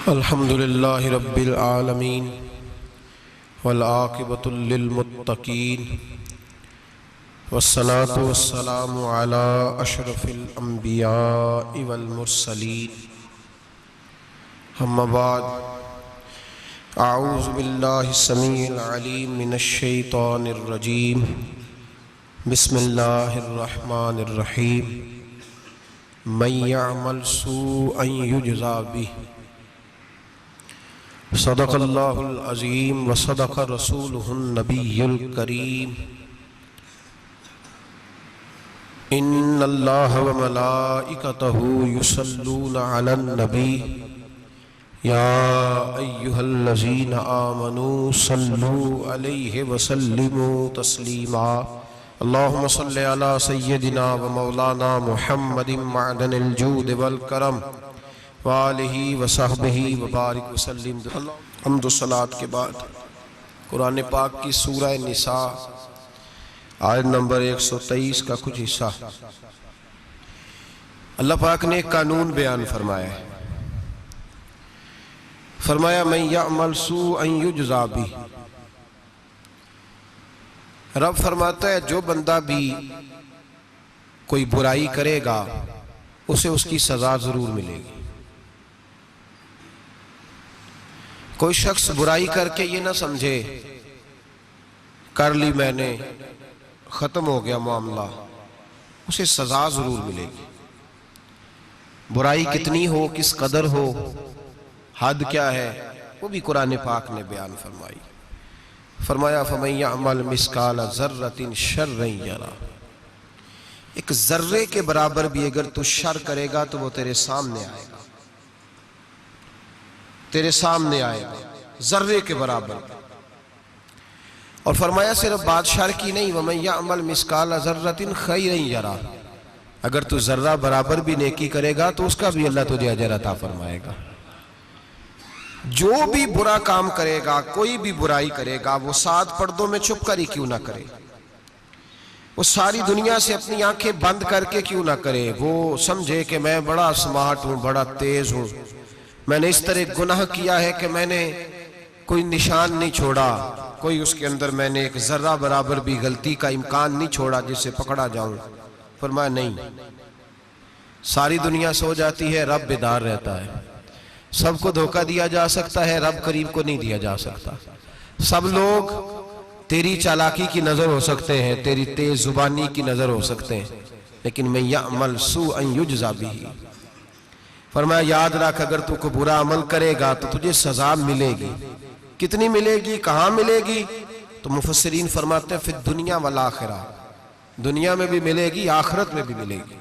अल्हम्दुलिल्लाहि रब्बिल आलमीन वल आक़िबतु लिल मुत्तक़ीन वस्सलातु वस्सलामु अला अशरफिल अंबियाइ वल मुरसलीन अम्मा बाद अऊज़ु बिल्लाहि समीइल अलीम मिनश शैतानिर रजीम बिस्मिल्लाहिर रहमानिर रहीम मन यअमल सूअन युजज़ा बिही सदक़ल्लाहुल अज़ीम व सदक़ रसूलुहुन नबियुल करीम इन्नल्लाह व मलाइकतहु युसल्लूना अलन नबी या अय्युहल्लज़ीना आमनू सल्लू अलैहि व सल्लिमू तस्लीमा अल्लाहुम्मा सल्लि अला सय्यदिना व मौलाना मुहम्मदिन मअदनिल जूद वल करम व आलिहि व सहबिहि व बारिक व सल्लिम। हम्द व सलात के बाद कुरान पाक की सूरह निसा आयत नंबर 123 का कुछ हिस्सा अल्लाह पाक ने एक कानून बयान फरमाया है। फरमाया मन यअमल सूअन युजज़ा बिही। रब फरमाता है जो बंदा भी कोई बुराई करेगा उसे उसकी सजा जरूर मिलेगी। कोई शख्स बुराई करके ये ना समझे कर ली मैंने खत्म हो गया मामला, उसे सजा जरूर मिलेगी। बुराई कितनी हो, किस कदर हो, हद क्या है, वो भी कुरान पाक ने बयान फरमाई। फरमाया फमन यअमल मिस्काल ज़र्रतिन शर्रन यरा। एक जर्रे के बराबर भी अगर तू शर करेगा तो वो तेरे सामने आएगा, तेरे सामने आएगा जर्रे के बराबर। और फरमाया सिर्फ बात शर की नहीं, वमन यअमल मिस्काल ज़र्रतिन खैरन यरा। अगर तू जर्रा बराबर भी नेकी करेगा तो उसका भी अल्लाह तुझे अजर अता फरमाएगा। जो भी बुरा काम करेगा, कोई भी बुराई करेगा, वो सात पर्दों में छुप कर ही क्यों ना करे, वो सारी दुनिया से अपनी आंखें बंद करके क्यों ना करे, वो समझे कि मैं बड़ा स्मार्ट हूं, बड़ा तेज हूं, मैंने इस तरह गुनाह किया है कि मैंने कोई निशान नहीं छोड़ा, कोई उसके अंदर मैंने एक जर्रा बराबर भी गलती का इम्कान नहीं छोड़ा जिससे पकड़ा जाऊं। फरमाया नहीं, सारी दुनिया सो जाती है, रब बेदार रहता है। सबको धोखा दिया जा सकता है, रब करीब को नहीं दिया जा सकता। सब लोग तेरी चालाकी की नजर हो सकते हैं, तेरी तेज जुबानी की नजर हो सकते हैं, लेकिन मैं यअमल सूअन युजज़ा बिही। फरमाया याद रख, अगर तू को बुरा अमल करेगा तो तुझे सजा मिलेगी। कितनी मिलेगी, कहां मिलेगी? तो मुफस्सिरीन फरमाते हैं फिर दुनिया वल आखिरा, दुनिया में भी मिलेगी, आखिरत में भी मिलेगी।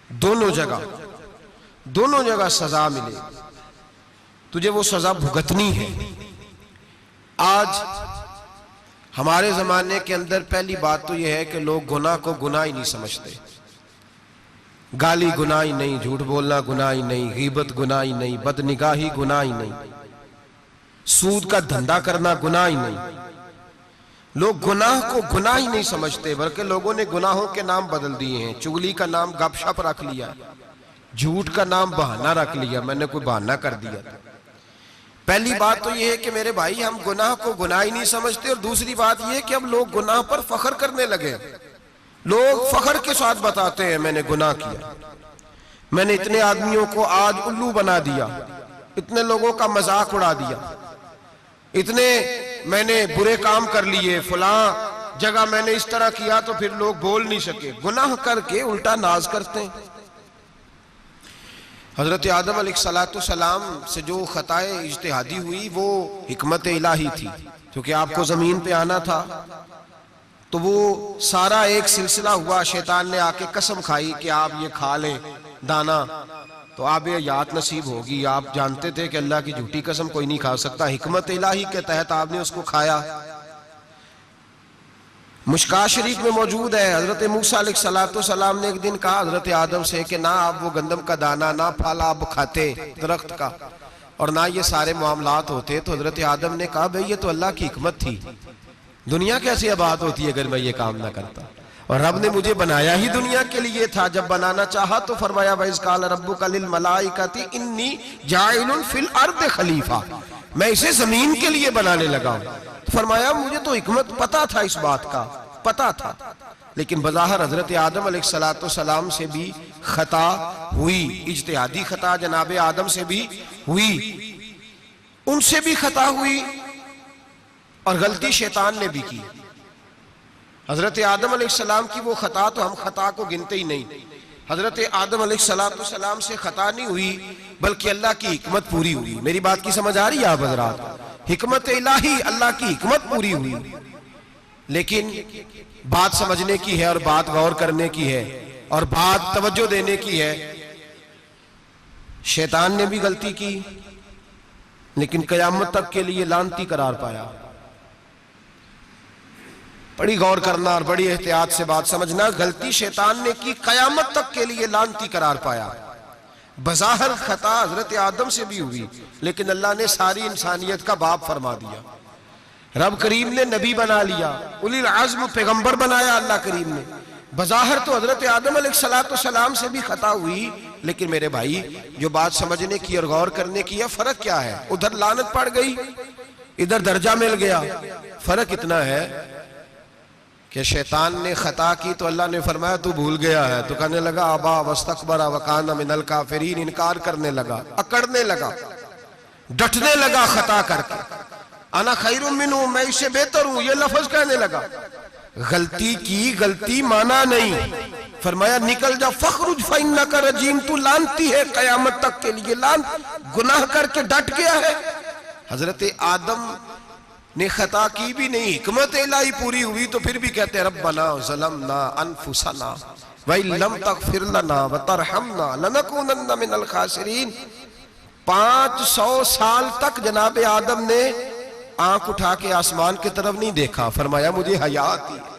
दोनों जगह सजा मिलेगी, तुझे वो सजा भुगतनी है। आज हमारे जमाने के अंदर पहली बात तो यह है कि लोग गुनाह को गुनाह ही नहीं समझते। गाली गुनाह ही नहीं, झूठ बोलना गुनाह ही नहीं, गीबत गुनाह ही नहीं, बदनिगाही गुनाह ही नहीं, सूद का धंधा करना गुनाह ही नहीं। लोग गुनाह को गुनाह ही नहीं समझते, बल्कि लोगों ने गुनाहों के नाम बदल दिए हैं। चुगली का नाम गपशप रख लिया, झूठ का नाम बहाना रख लिया, मैंने कोई बहाना कर दिया। पहली बात तो यह है कि मेरे भाई हम गुनाह को गुनाह ही नहीं समझते, और दूसरी बात यह है कि अब लोग गुनाह पर फख्र करने लगे। लोग फख्र के साथ बताते हैं मैंने गुनाह किया, मैंने इतने आदमियों को आज उल्लू बना दिया, इतने लोगों का मजाक उड़ा दिया, इतने मैंने बुरे काम कर लिए, फलां जगह मैंने इस तरह किया तो फिर लोग बोल नहीं सके। गुनाह करके उल्टा नाज करते हैं। हजरत आदम अलैहिस्सलाम से जो खताए इज्तिहादी हुई वो हिकमत इलाही थी, क्योंकि आपको जमीन पे आना था। तो वो सारा एक सिलसिला हुआ, शैतान ने आके कसम खाई कि आप ये खा लें दाना तो आप ये याद नसीब होगी। आप जानते थे कि अल्लाह की झूठी कसम कोई नहीं खा सकता, हिकमत इलाही के तहत आपने उसको खाया। मुश्कात शरीफ में मौजूद है, हजरत मूसा अलैहिस्सलाम ने एक दिन कहा हजरत आदम से कि ना आप वो गंदम का दाना, ना फल आप खाते दरख्त का, और ना ये सारे मामलात होते। तो हजरत आदम ने कहा भाई ये तो अल्लाह की हिकमत थी, दुनिया कैसे आबाद होती है अगर मैं ये काम ना करता। और रब ने मुझे बनाया ही दुनिया के लिए था। जब बनाना चाहा तो फरमाया वइज़ क़ाल रब्बुका लिल मलाइकति इन्नी जाइलुन फिल अर्द खलीफा, मैं इसे जमीन के लिए बनाने लगा हूं। तो फरमाया मुझे तो हिकमत पता था, इस बात का पता था, लेकिन बज़ाहिर हजरत आदम अलैहिस्सलाम से भी खता हुई, इज्तिहादी खता जनाब आदम से भी हुई, उनसे भी खता हुई और गलती शैतान ने भी की। हजरत आदम अलैहिस्सलाम की वो खता तो हम खता को गिनते ही नहीं। हजरत आदम अलैहिस्सलाम से खता नहीं हुई बल्कि अल्लाह की हिकमत पूरी हुई। मेरी बात की समझ आ रही है आप हजरात? हिकमत इलाही, अल्लाह की हिकमत पूरी हुई। लेकिन बात समझने की है और बात गौर करने की है और बात तवज्जो देने की है। शैतान ने भी गलती की लेकिन कयामत तक के लिए लानती करार पाया। बड़ी गौर करना और बड़ी एहतियात से बात समझना। गलती शैतान ने की, कयामत तक के लिए लानती करार पाया। बज़ाहिर खता हजरत आदम से भी हुई लेकिन अल्लाह ने सारी इंसानियत का बाप फरमा दिया। रब करीम ने नबी बना लिया, उलिल आज़्म पैगंबर बनाया अल्लाह करीम ने। बज़ाहिर तो हजरत आदम अलैहिस्सलाम से भी खता हुई, लेकिन मेरे भाई जो बात समझने की और गौर करने की है, फर्क क्या है? उधर लानत पड़ गई, इधर दर्जा मिल गया। फर्क इतना है कि शैतान ने खता की तो अल्लाह ने फरमाया तू भूल गया है, तो कहने लगा अबा वस्तकबरा वकाना मिनल काफिरीन, इनकार करने लगा, अकड़ने लगा, डटने लगा खता करके। अना खैरुम मिन्हु, मैं इससे बेहतर हूं, ये लफ्ज कहने लगा। गलती की, गलती माना नहीं, फरमाया निकल जा, फखरुज फइन्नका रजीम, तू लानती है कयामत तक के लिए, लान गुनाह करके डट गया है। हजरत आदम ने खता की भी नहीं, हिकमत इलाही पूरी हुई तो फिर भी कहते रब्बना ज़लमना अनफुसना व लम तगफिर लना व तरहमना लनकूनन्ना मिनल खासिरीन। 500 साल तक जनाब आदम ने आंख उठा के आसमान की तरफ नहीं देखा। फरमाया मुझे हया आती है,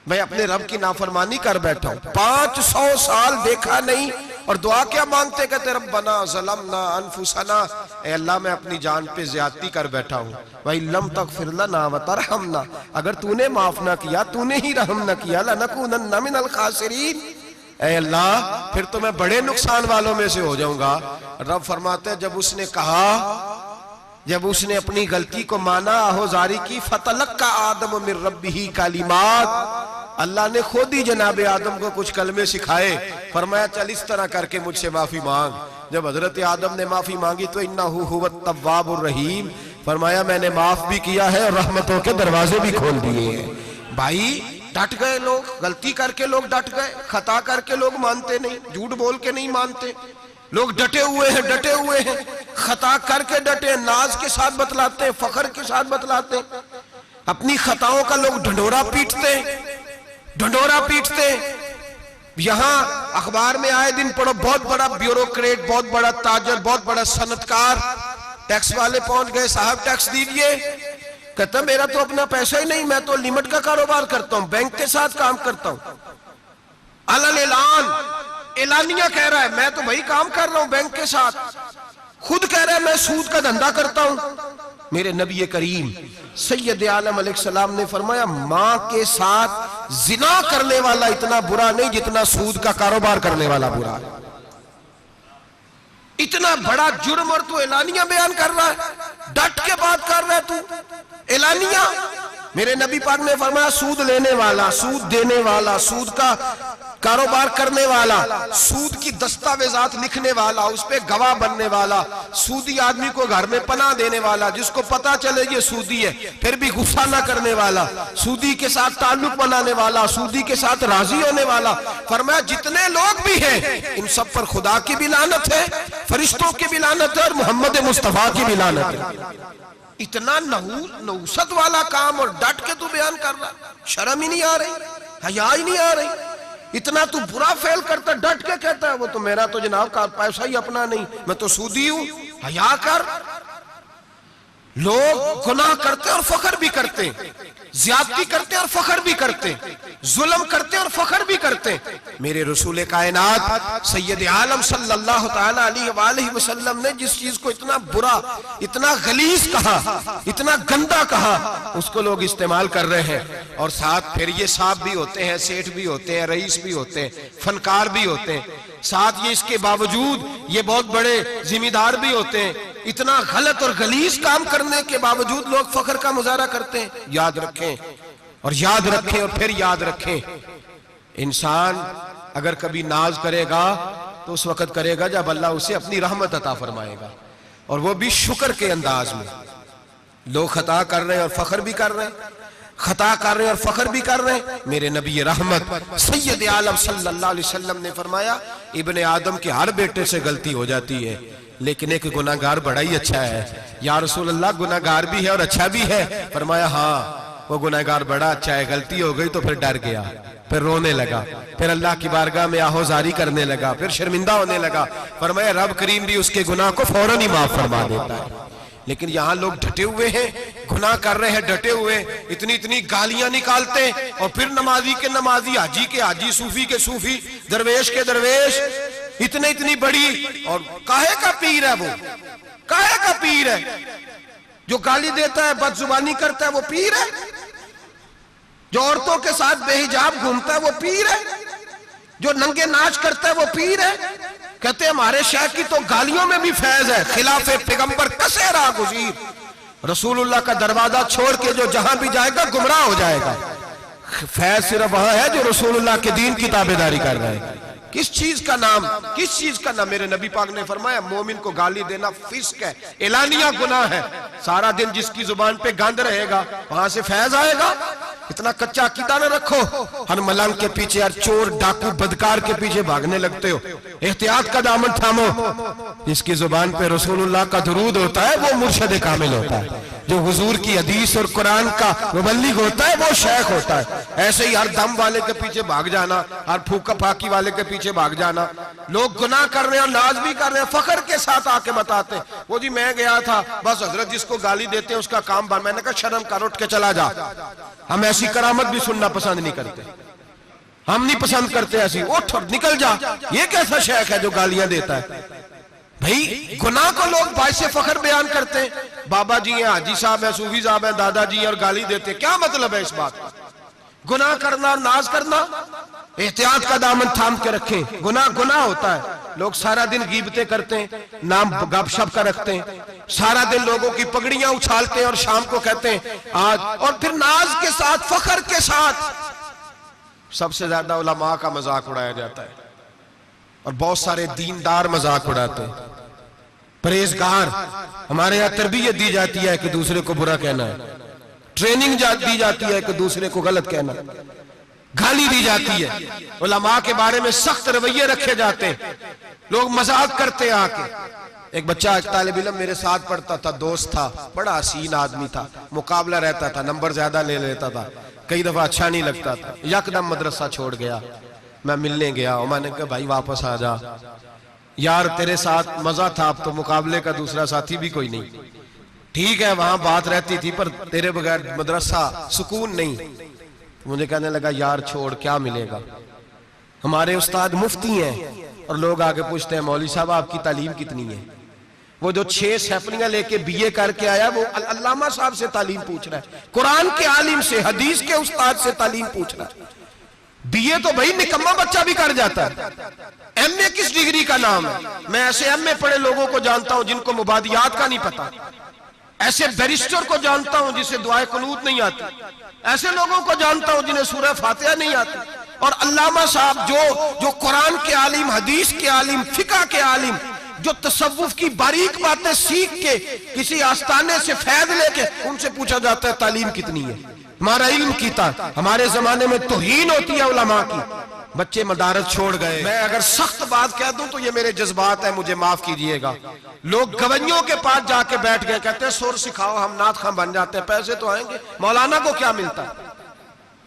मैं अपने रब की नाफरमानी कर बैठा हूं। 500 साल देखा नहीं और दुआ क्या मांगते? कहते रब्बना ज़लमना अनफुसना, ए अल्लाह मैं अपनी जान पे ज्यादती कर बैठा हूं। वही लम तगफिर लना व तरहमना, अगर तूने माफ ना किया, तूने ही रहम ना किया, लनकूनन्ना मिनल खासिरीन, ए अल्लाह फिर तो मैं बड़े नुकसान वालों में से हो जाऊंगा। रब फरमाते हैं जब उसने कहा, जब उसने अपनी गलती को माना, आहोजारी की, फतलक्का आदम मिर रब्बिही कलिमात, अल्लाह ने खुद ही जनाब आदम को कुछ कलमे सिखाए। फरमाया चल इस तरह करके मुझसे माफी मांग। जब हजरत आदम ने माफी मांगी तो इन्नहु हुवत तव्वाबुर रहीम, फरमाया मैंने माफ भी किया है और रहमतों के दरवाजे भी खोल दिए हैं। भाई डट गए लोग, गलती करके लोग डट गए, खता करके लोग मानते नहीं, झूठ बोल के नहीं मानते। लोग डटे हुए हैं, डटे हुए हैं, खता करके डटे, नाज के साथ बतलाते हैं, फखर के साथ बतलाते हैं। अपनी खताओं का लोग ढंढोरा पीटते, ढंढोरा पीटते। यहां अखबार में आए दिन पढ़ो, बहुत बड़ा ब्यूरोक्रेट, बहुत बड़ा ताजर, बहुत बड़ा सनतकार, टैक्स वाले पहुंच गए, साहब टैक्स दीजिए। कहता मेरा तो अपना पैसा ही नहीं, मैं तो लिमिट का कारोबार करता हूं, बैंक के साथ काम करता हूं। अलल ऐलान, एलानिया कह रहा है मैं तो वही काम कर रहा हूं बैंक के साथ, खुद कह रहा है मैं सूद का धंधा करता हूं। मेरे नबी करीम सैयद आलम अलैहिस्सलाम ने फरमाया मां के साथ जिना करने वाला इतना बुरा नहीं जितना सूद का कारोबार करने वाला बुरा है। इतना बड़ा जुर्म और तू एलानिया बयान कर रहा है, डट के बात कर रहा है तू एलानिया। मेरे नबी पाक ने फरमाया सूद लेने वाला, सूद देने वाला, सूद का कारोबार करने वाला, सूद की दस्तावेजात लिखने वाला, उस पे गवाह बनने वाला, सूदी आदमी को घर में पनाह देने वाला, जिसको पता चले ये सूदी है फिर भी गुस्सा ना करने वाला, सूदी के साथ ताल्लुक बनाने वाला, सूदी के साथ राजी होने वाला। फरमाया जितने लोग भी हैं इन सब पर खुदा की भी लानत है, फरिश्तों की भी लानत है और मोहम्मद मुस्तफा की भी लानत है। इतना नहुसत वाला काम और डट के तू बयान कर रहा, शर्म ही नहीं आ रही, हया ही नहीं आ रही। इतना तू बुरा फेल करता, डट के कहता है वो तो मेरा तो जनाब का पैसा ही अपना नहीं, मैं तो सूदी हूं, हया कर। लोग गुनाह करते और फख्र भी करते, ज्यादती करते और फख्र भी करते, जुल्म करते और फख्र भी करते। मेरे रसूल कायनात सैयद आलम सल्लल्लाहु ताला अलैहि वसल्लम ने जिस चीज को इतना बुरा, इतना गलीज कहा, इतना गंदा कहा, उसको लोग इस्तेमाल कर रहे हैं। और साथ फिर ये साहब भी होते हैं, सेठ भी होते हैं, रईस भी होते हैं, फनकार भी होते हैं, साथ ये इसके बावजूद ये बहुत बड़े जिम्मेदार भी होते हैं। इतना गलत और गलीज काम करने के बावजूद लोग फख्र का मुजाहरा करते हैं। याद रखें और याद रखें और फिर याद रखें, इंसान अगर कभी नाज करेगा तो उस वक्त करेगा जब अल्लाह उसे अपनी रहमत अता फरमाएगा, और वो भी शुक्र के अंदाज में। लोग खता कर रहे हैं और फख्र भी कर रहे हैं, खता कर रहे हैं और फख्र भी कर रहे हैं। मेरे नबी रहमत सैयद आलम सल्लल्लाहु अलैहि वसल्लम ने फरमाया, इब्ने आदम के हर बेटे से गलती हो जाती है, लेकिन एक गुनाहगार बड़ा ही अच्छा है। या रसूल अल्लाह, गुनाहगार भी है और अच्छा भी है? फरमाया हाँ, वो गुनाहगार बड़ा अच्छा है, गलती हो गई तो फिर डर गया, फिर रोने लगा, फिर अल्लाह की बारगाह में आहोजारी करने लगा, फिर शर्मिंदा होने लगा। फरमाया रब करीम भी उसके गुनाह को फौरन ही माफ फरमा देता है। लेकिन यहाँ लोग डटे हुए हैं, गुनाह कर रहे हैं, डटे हुए, इतनी इतनी गालियां निकालते, और फिर नमाजी के नमाजी, हाजी के हाजी, सूफी के सूफी, दरवेश के दरवेश, इतने इतनी बड़ी। और काहे का पीर है वो? काहे का पीर है? जो गाली देता है, बदजुबानी करता है, वो पीर है? जो औरतों के साथ बेहिजाब घूमता है, वो पीर है? जो नंगे नाच करता है, वो पीर है? कहते हमारे शेख की तो गालियों में भी फैज है, खिलाफे पैगंबर कसे रहा गुजीर। रसूलुल्लाह का दरवाजा छोड़ के जो जहां भी जाएगा गुमराह हो जाएगा। फैज सिर्फ वहां है जो रसूलुल्लाह के दीन की ताबेदारी कर रहा है। किस चीज का नाम, किस चीज का नाम? मेरे नबी पाक ने फरमाया मोमिन को गाली देना फिस्क है, एलानिया गुनाह है। सारा दिन जिसकी जुबान पे गंद रहेगा वहां से फैज आएगा? इतना कच्चा अकीदा न रखो, हर मलंग के पीछे, हर चोर डाकू बदकार के पीछे भागने लगते हो। एहतियात का दामन थामो। जिसकी जुबान पे रसूलुल्लाह का दुरूद होता है वो मुर्शद कामिल होता है, जो हुजूर की हदीस और कुरान का मुबल्लिग होता है वो शेख होता है। ऐसे ही हर दम वाले के पीछे भाग जाना, हर फूका फाकी वाले के पीछे भाग जाना। लोग गुनाह कर रहे हैं और नाज भी कर रहे हैं, फख्र के साथ आके बताते हैं, वो जी मैं गया था, बस हजरत जिसको गाली देते हैं उसका काम बन। मैंने कहा शर्म कर, उठ के चला जा। हम ऐसी करामत भी सुनना पसंद नहीं करते, हम नहीं पसंद करते ऐसी। उठ और निकल जा। ये कैसा शेख है जो गालियां देता है? भाई गुनाह को लोग बाइसे फख्र बयान करते हैं, बाबा जी हैं, हाजी साहब हैं, सूफी साहब हैं, दादाजी हैं, और गाली देते हैं। क्या मतलब है इस बात का? गुनाह करना, नाज करना, एहतियात का दामन थाम के रखें। गुनाह गुनाह होता है। लोग सारा दिन गीबतें करते हैं, नाम गपशप का रखते हैं, सारा दिन लोगों की पगड़ियां उछालते हैं और शाम को कहते हैं आज, और फिर नाज के साथ, फख्र के साथ सबसे ज्यादा उलमा का मजाक उड़ाया जाता है, और बहुत सारे दीनदार मजाक उड़ाते हैं। परहेजगार, हमारे यहाँ तरबियत दी जाती है कि दूसरे को बुरा कहना है, ट्रेनिंग दी जाती है कि दूसरे को गलत कहना, गाली दी जाती है, उलमा के बारे में सख्त रवैये रखे जाते हैं, लोग मजाक करते हैं आके। एक बच्चा, एक तालिब इल्म मेरे साथ पढ़ता था, दोस्त था, बड़ा हसीन आदमी था, मुकाबला रहता था, नंबर ज्यादा ले लेता था, कई दफा अच्छा नहीं लगता था। यकदम मदरसा छोड़ गया, मैं मिलने गया और मैंने कहा भाई वापस आ जा यार, तेरे साथ मजा था, अब तो मुकाबले का दूसरा साथी भी कोई नहीं। ठीक है वहां बात रहती थी, पर तेरे बगैर मदरसा सुकून नहीं। मुझे कहने लगा यार छोड़, क्या मिलेगा? हमारे उस्ताद मुफ्ती हैं और लोग आगे पूछते हैं मौलवी साहब आपकी तालीम कितनी है? वो जो 6 सैफलियां लेके बीए करके आया वो अल्लामा साहब से तालीम पूछ रहा है, कुरान के आलिम से, हदीस के उस्ताद से तालीम पूछ रहा है। बीए तो भाई निकम्मा बच्चा भी कर जाता है, एमए किस डिग्री का नाम है? मैं ऐसे एमए पढ़े लोगों को जानता हूं जिनको मुबादियात का नहीं पता, ऐसे बैरिस्टर को जानता हूं जिसे दुआए कुनूत नहीं आती, ऐसे लोगों को जानता हूं जिन्हें सूरह फातिहा नहीं आती। और अल्लामा साहब जो कुरान के आलिम, हदीस के आलिम, फिका के आलिम, जो तसव्वुफ की बारीक बातें सीख के किसी आस्ताने से फैद लेके उनसे पूछा जाता है तालीम कितनी है, हमारा इल्म कीता। हमारे जमाने में तौहीन होती है उलमा की, बच्चे मदारस छोड़ गए। मैं अगर सख्त बात कह दूं तो ये मेरे जज्बात है, मुझे माफ कीजिएगा। लोग गवैयों के पास जाके बैठ गए, कहते हैं सुर सिखाओ, हम नात खां बन जाते हैं, पैसे तो आएंगे। मौलाना को क्या मिलता है?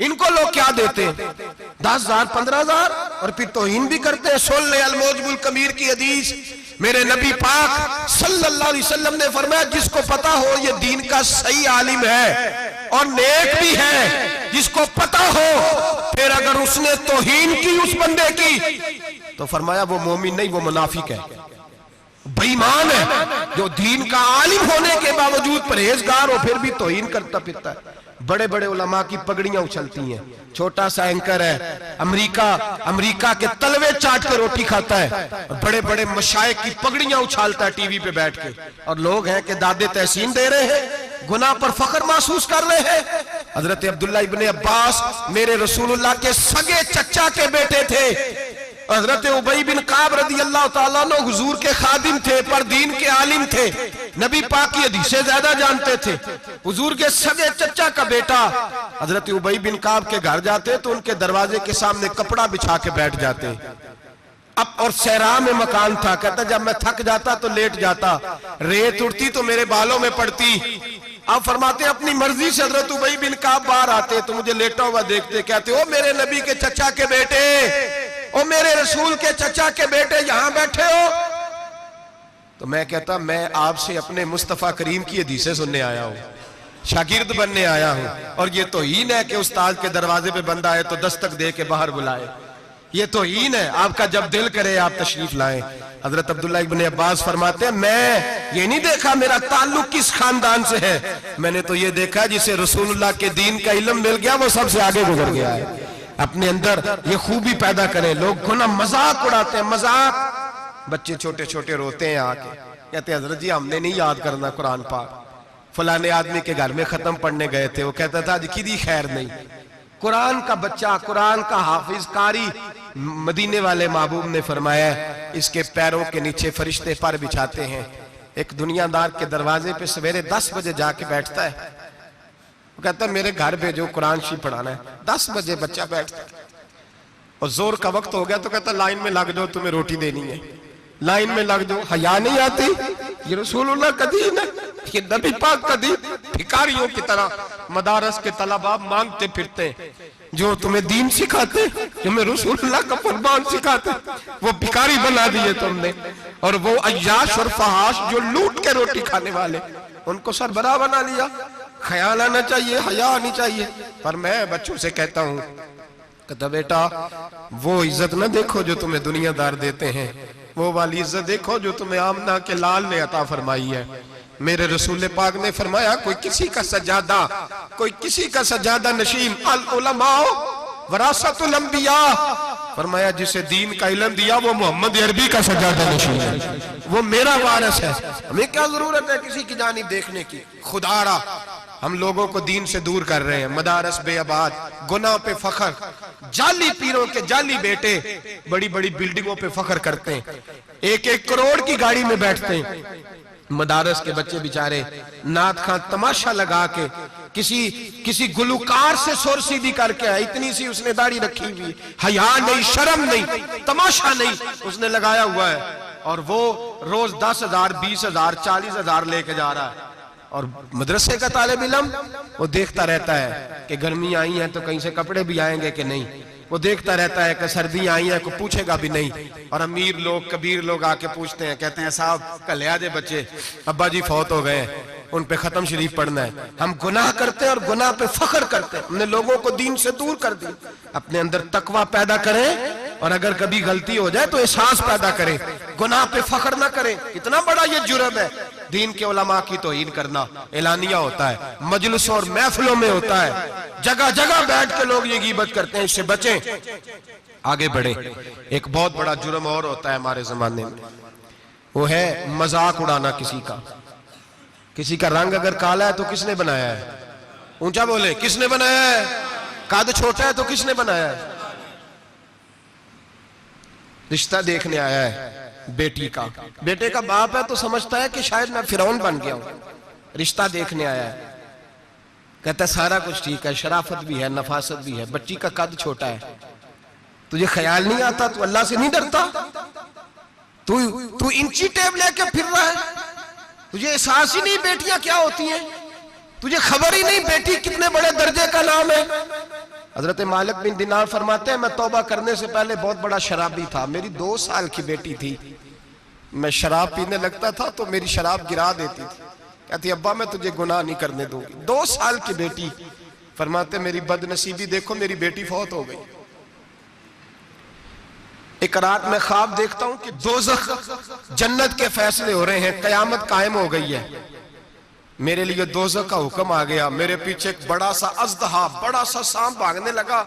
इनको लोग क्या देते हैं? 10,000 15,000, और फिर तौहीन भी करते हैं। सुन ले अल मौजबुल कमीर की हदीस, मेरे नबी पाक सल्लल्लाहु अलैहि वसल्लम ने फरमाया, जिसको पता हो ये दीन का सही आलिम है और नेक भी है, जिसको पता हो, फिर अगर उसने तौहीन की उस बंदे की, तो फरमाया वो मोमिन नहीं, वो मुनाफिक है, बेईमान है। जो दीन का आलिम होने के बावजूद परहेजगार हो, फिर भी तौहीन करता फिरता है। बड़े बड़े उलमा की पगड़ियां उछलती हैं, छोटा सा एंकर है, अमेरिका के तलवे चाट के रोटी खाता है, और बड़े बड़े मशाइख की पगड़ियां उछालता है टीवी पे बैठ के, और लोग हैं कि दादे तहसीन दे रहे हैं, गुनाह पर फख्र महसूस कर रहे हैं। हजरत अब्दुल्लाह इब्ने अब्बास मेरे रसूलुल्लाह के सगे चचा के बेटे थे। हजरत उबई बिन काब रदी अल्लाह ताला अन्हु हुजूर के खादिम थे, पर दीन के आलिम थे, नबी पाक की हदीसें ज्यादा जानते थे। हुजूर के सगे चचा का बेटा हजरत उबई बिन काब के घर जाते तो उनके दरवाजे के सामने कपड़ा बिछा के बैठ जाते। अब और सहरा में मकान था, कहता जब मैं थक जाता तो लेट जाता, रेत उड़ती तो मेरे बालों में पड़ती। अब फरमाते अपनी मर्जी से हजरत उबई बिन काब बाहर आते तो मुझे लेटा हुआ देखते, कहते ओ मेरे नबी के चचा के बेटे, ओ मेरे रसूल के चचा के बेटे यहां बैठे हो। तो मैं कहता मैं आपसे अपने मुस्तफा करीम की हदीसें सुनने आया हूं, शागिर्द बनने आया हूं, और ये तौहीन है कि उस्ताद के दरवाजे पे बंदा आए तो दस्तक दे के बाहर बुलाए। ये तौहीन है, आपका जब दिल करे आप तशरीफ लाएं। हजरत अब्दुल्लाह इब्ने अब्बास फरमाते हैं मैं ये नहीं देखा मेरा ताल्लुक किस खानदान से है, मैंने तो ये देखा जिसे रसूलुल्लाह के दीन का इल्म मिल गया वो सबसे आगे गुजर गया है। अपने अंदर ये खूबी पैदा करें। लोग को ना मजाक उड़ाते हैं, मजाक, बच्चे छोटे छोटे रोते हैं आके, कहते हैं हजरत जी हमने नहीं याद करना कुरान पाक, फलाने आदमी के घर में खत्म पढ़ने गए थे, वो कहता था आज किदी खैर नहीं। कुरान का बच्चा, कुरान का हाफिज कारी, मदीने वाले महबूब ने फरमाया इसके पैरों के नीचे फरिश्ते पर बिछाते हैं। एक दुनियादार के दरवाजे पे सवेरे 10 बजे जाके बैठता है, वो कहता है मेरे घर पे जो कुरान शरीफ पढ़ाना है। 10 बजे बच्चा बैठता है और जोर का वक्त हो गया तो कहता लाइन में लग जाओ, तुम्हें रोटी देनी है, लाइन में लग जाओ। हया नहीं आती? ये रसूलुल्लाह का दीन है, ये नबी पाक का दीन। भिखारियों की तरह मदारस के तलबा मांगते फिरते, जो तुम्हें दीन सिखाते, तुम्हें रसूलुल्लाह का फरमान सिखाते, वो भिखारी बना दिए तुमने। और वो अय्याश और फहाश जो लूट के रोटी खाने वाले, उनको सरबराह बना लिया। ख्याल आना चाहिए, हया आनी चाहिए। पर मैं बच्चों से कहता हूं, कहता बेटा वो इज्जत ना देखो जो तुम्हें दुनियादार देते हैं, वो वाली इज्जत देखो जो तुम्हें आमना के लाल ने अता फरमाई है। मेरे रसूल पाक ने फरमाया कोई किसी का सज्जादा, कोई किसी का सज्जादा नशीन, अल उलमा वरासतुल अंबिया, फरमाया जिसे दीन का इल्म दिया वो मोहम्मद अरबी का सज्जादा नशीन है, वो मेरा वारिस है। हमें क्या जरूरत है किसी की जानिब देखने की? खुदारा हम लोगों को दीन से दूर कर रहे हैं। मदारस बेआबाद, गुनाह पे फख्र, जाली पीरों के जाली बेटे बड़ी बड़ी बिल्डिंगों पे फख्र करते हैं, 1-1 करोड़ की गाड़ी में बैठते हैं। मदारस के बच्चे बेचारे नात खां तमाशा लगा के किसी गुलूकार से सुर सीधी करके आया, इतनी सी उसने दाढ़ी रखी हुई, हया नहीं, शर्म नहीं, तमाशा नहीं उसने लगाया हुआ है, और वो रोज 10,000, 20,000, 40,000 लेके जा रहा है। और मदरसे का तालिब इल्म वो देखता रहता है कि गर्मी आई है तो कहीं से कपड़े भी आएंगे कि नहीं, वो देखता रहता है कि सर्दी आई है, को पूछेगा भी नहीं। और अमीर लोग, कबीर लोग आके पूछते हैं, कहते हैं साहब कल आ जाए बच्चे, अब्बा जी फौत हो गए हैं, उन पे खत्म शरीफ पढ़ना है। हम गुनाह करते हैं और गुनाह पे फख्र करते हैं। हमने लोगों को दीन से दूर कर दिया। अपने अंदर तकवा पैदा करें, और अगर कभी गलती हो जाए तो एहसास पैदा करें, गुनाह पे फख्र ना करें। कितना बड़ा ये जुर्म है दीन के उलमा की तौहीन करना। एलानिया होता है, मजलिसों और महफिलों में होता है, जगह जगह बैठ के लोग ये गीबत करते हैं, इससे बचें, आगे बढ़े। एक बहुत बड़ा जुर्म और होता है हमारे जमाने में, वो है मजाक उड़ाना किसी का। किसी का रंग अगर काला है तो किसने बनाया है? ऊंचा बोले, किसने बनाया है? कद छोटा है तो किसने बनाया है? रिश्ता देखने आया है बेटी का, बेटे का बाप है तो समझता है कि शायद मैं फिरौन बन गया हूं। रिश्ता देखने आया है, कहता है सारा कुछ ठीक है, शराफत भी है, नफासत भी है, बच्ची का कद छोटा है। तुझे ख्याल नहीं आता? तू अल्लाह से नहीं डरता? तू इंची टेप लेके फिर रहा है? तुझे एहसास ही नहीं बेटियां क्या होती हैं? तुझे खबर ही नहीं बेटी कितने बड़े दर्जे का नाम है? हजरत मालिक बिन दिनार फरमाते हैं मैं तौबा करने से पहले बहुत बड़ा शराबी था। मेरी 2 साल की बेटी थी, मैं शराब पीने लगता था तो मेरी शराब गिरा देती थी। कहती अब्बा मैं तुझे गुनाह नहीं करने दूंगी। 2 साल की बेटी। फरमाते मेरी बदनसीबी देखो, मेरी बेटी फौत हो गई। एक रात में ख्वाब देखता हूं कि दोज़ख जन्नत के फैसले हो रहे हैं, कयामत कायम हो गई है। मेरे लिए दोज़ख का हुक्म आ गया। मेरे पीछे एक बड़ा सा अज़दहा, बड़ा सा सांप भागने लगा।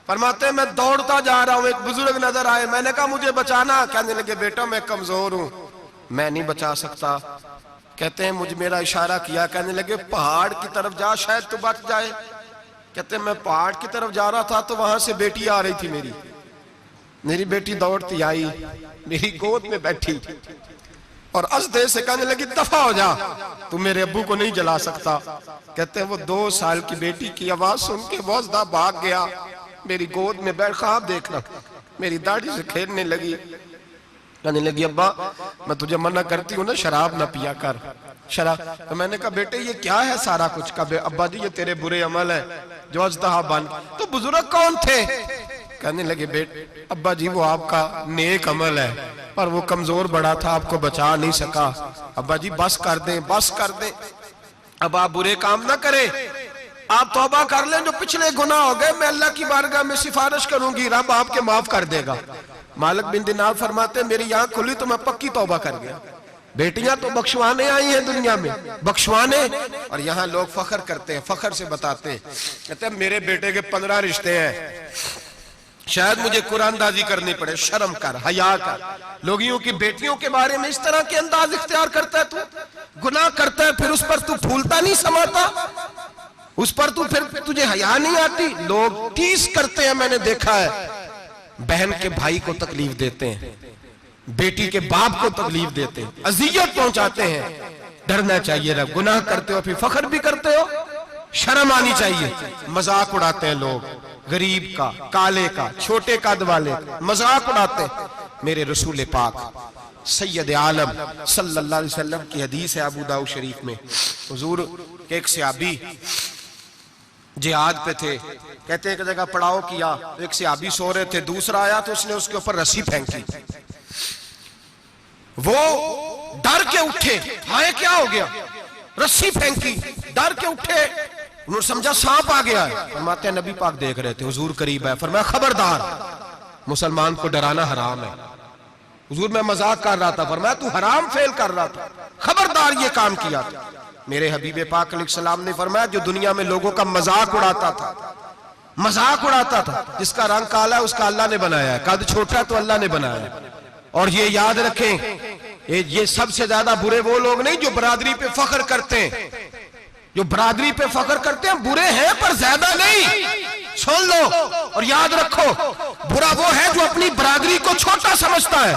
फरमाते मैं दौड़ता जा रहा हूं, एक बुजुर्ग नजर आए। मैंने कहा मुझे बचाना। कहने लगे बेटा मैं कमजोर हूं, मैं नहीं बचा सकता। कहते हैं मुझे मेरा इशारा किया, कहने लगे पहाड़ की तरफ जा, शायद तू बच जाए। कहते हैं मैं पहाड़ की तरफ जा रहा था तो वहां से बेटी आ रही थी। मेरी बेटी दौड़ती आई, मेरी गोद में बैठी और अज़दे से कहने लगी दफा हो जा, तू मेरे अब्बू को नहीं जला सकता। कहते हैं वो 2 साल की बेटी की आवाज सुन के वो अज़दा भाग गया, मेरी गोद में बैठ। ख्वाब देखना, मेरी दाढ़ी से खेलने लगी। कहने लगी अब्बा मैं तुझे मना करती हूँ ना, शराब ना पिया कर, शराब। तो मैंने कहा बेटे ये क्या है सारा कुछ? कहा अब्बा जी ये तेरे बुरे अमल है जो अज़दा बन। तो बुजुर्ग कौन थे? कहने लगे बेटे अब्बा जी वो आपका नेक अमल है, पर वो कमजोर बड़ा था, आपको बचा नहीं सका। अब्बा जी बस कर दें, बस कर दें, अब आप बुरे काम ना करें, आप तौबा कर लें, जो पिछले गुनाह हो गए मैं अल्लाह की बारगाह में सिफारिश करूंगी, रब आपके माफ कर देगा। मालिक बिन दिनार फरमाते मेरी आंख खुली तो मैं पक्की तौबा कर गया। बेटियां तो बख्शवाने आई हैं दुनिया में, बख्शवाने। और यहाँ लोग फख्र करते हैं, फख्र से बताते हैं, कहते हैं मेरे बेटे के 15 रिश्ते हैं, शायद मुझे कुरानदाजी करनी पड़े। शर्म कर, हया कर। लोगियों की बेटियों के बारे में इस तरह के अंदाज इख्तियार करता है, तू गुनाह करता है, फिर उस पर तू फूलता नहीं समाता, उस पर तू फिर तुझे हया नहीं आती। लोग टीस करते हैं, मैंने देखा है, बहन के भाई को तकलीफ देते हैं, बेटी के बाप को तकलीफ देते हैं, अजियत पहुंचाते हैं। डरना चाहिए रब, गुनाह करते हो फिर फख्र भी करते हो, शर्म आनी चाहिए। मजाक उड़ाते हैं लोग, गरीब का, काले का, छोटे कद वाले मजाक उड़ाते हैं। मेरे रसूल पाक सैयद आलम सल्लल्लाहु अलैहि वसल्लम की हदीस है अबू दाऊद शरीफ में। हुजूर के एक सहाबी जिहाद पे थे, कहते हैं एक जगह पड़ाव किया, एक सहाबी सो रहे थे, दूसरा आया तो उसने उसके ऊपर रस्सी फेंकी। वो डर के उठे, हाय क्या हो गया? रस्सी फेंकी, डर के उठे, उन्होंने समझा सांप आ गया है। फरमाते हैं नबी पाक देख रहे थे, हुजूर करीब है, फरमाया खबरदार, मुसलमान को डराना हराम है। हुजूर मैं मजाक कर रहा था, फरमाया तू हराम फेल कर रहा था, खबरदार ये काम किया था। मेरे हबीब पाक अलैहिस्सलाम ने फरमाया जो दुनिया में लोगों का मजाक उड़ाता था, मजाक उड़ाता था, जिसका रंग काला है उसका अल्लाह ने बनाया है, कद छोटा तो अल्लाह ने बनाया है। और ये याद रखें, ये सबसे ज्यादा बुरे वो लोग नहीं जो बरादरी पे फख्र करते हैं, जो बरादरी पे फख्र करते हैं बुरे हैं पर ज्यादा नहीं। सुन लो और याद रखो, बुरा वो है जो अपनी बरादरी को छोटा समझता है।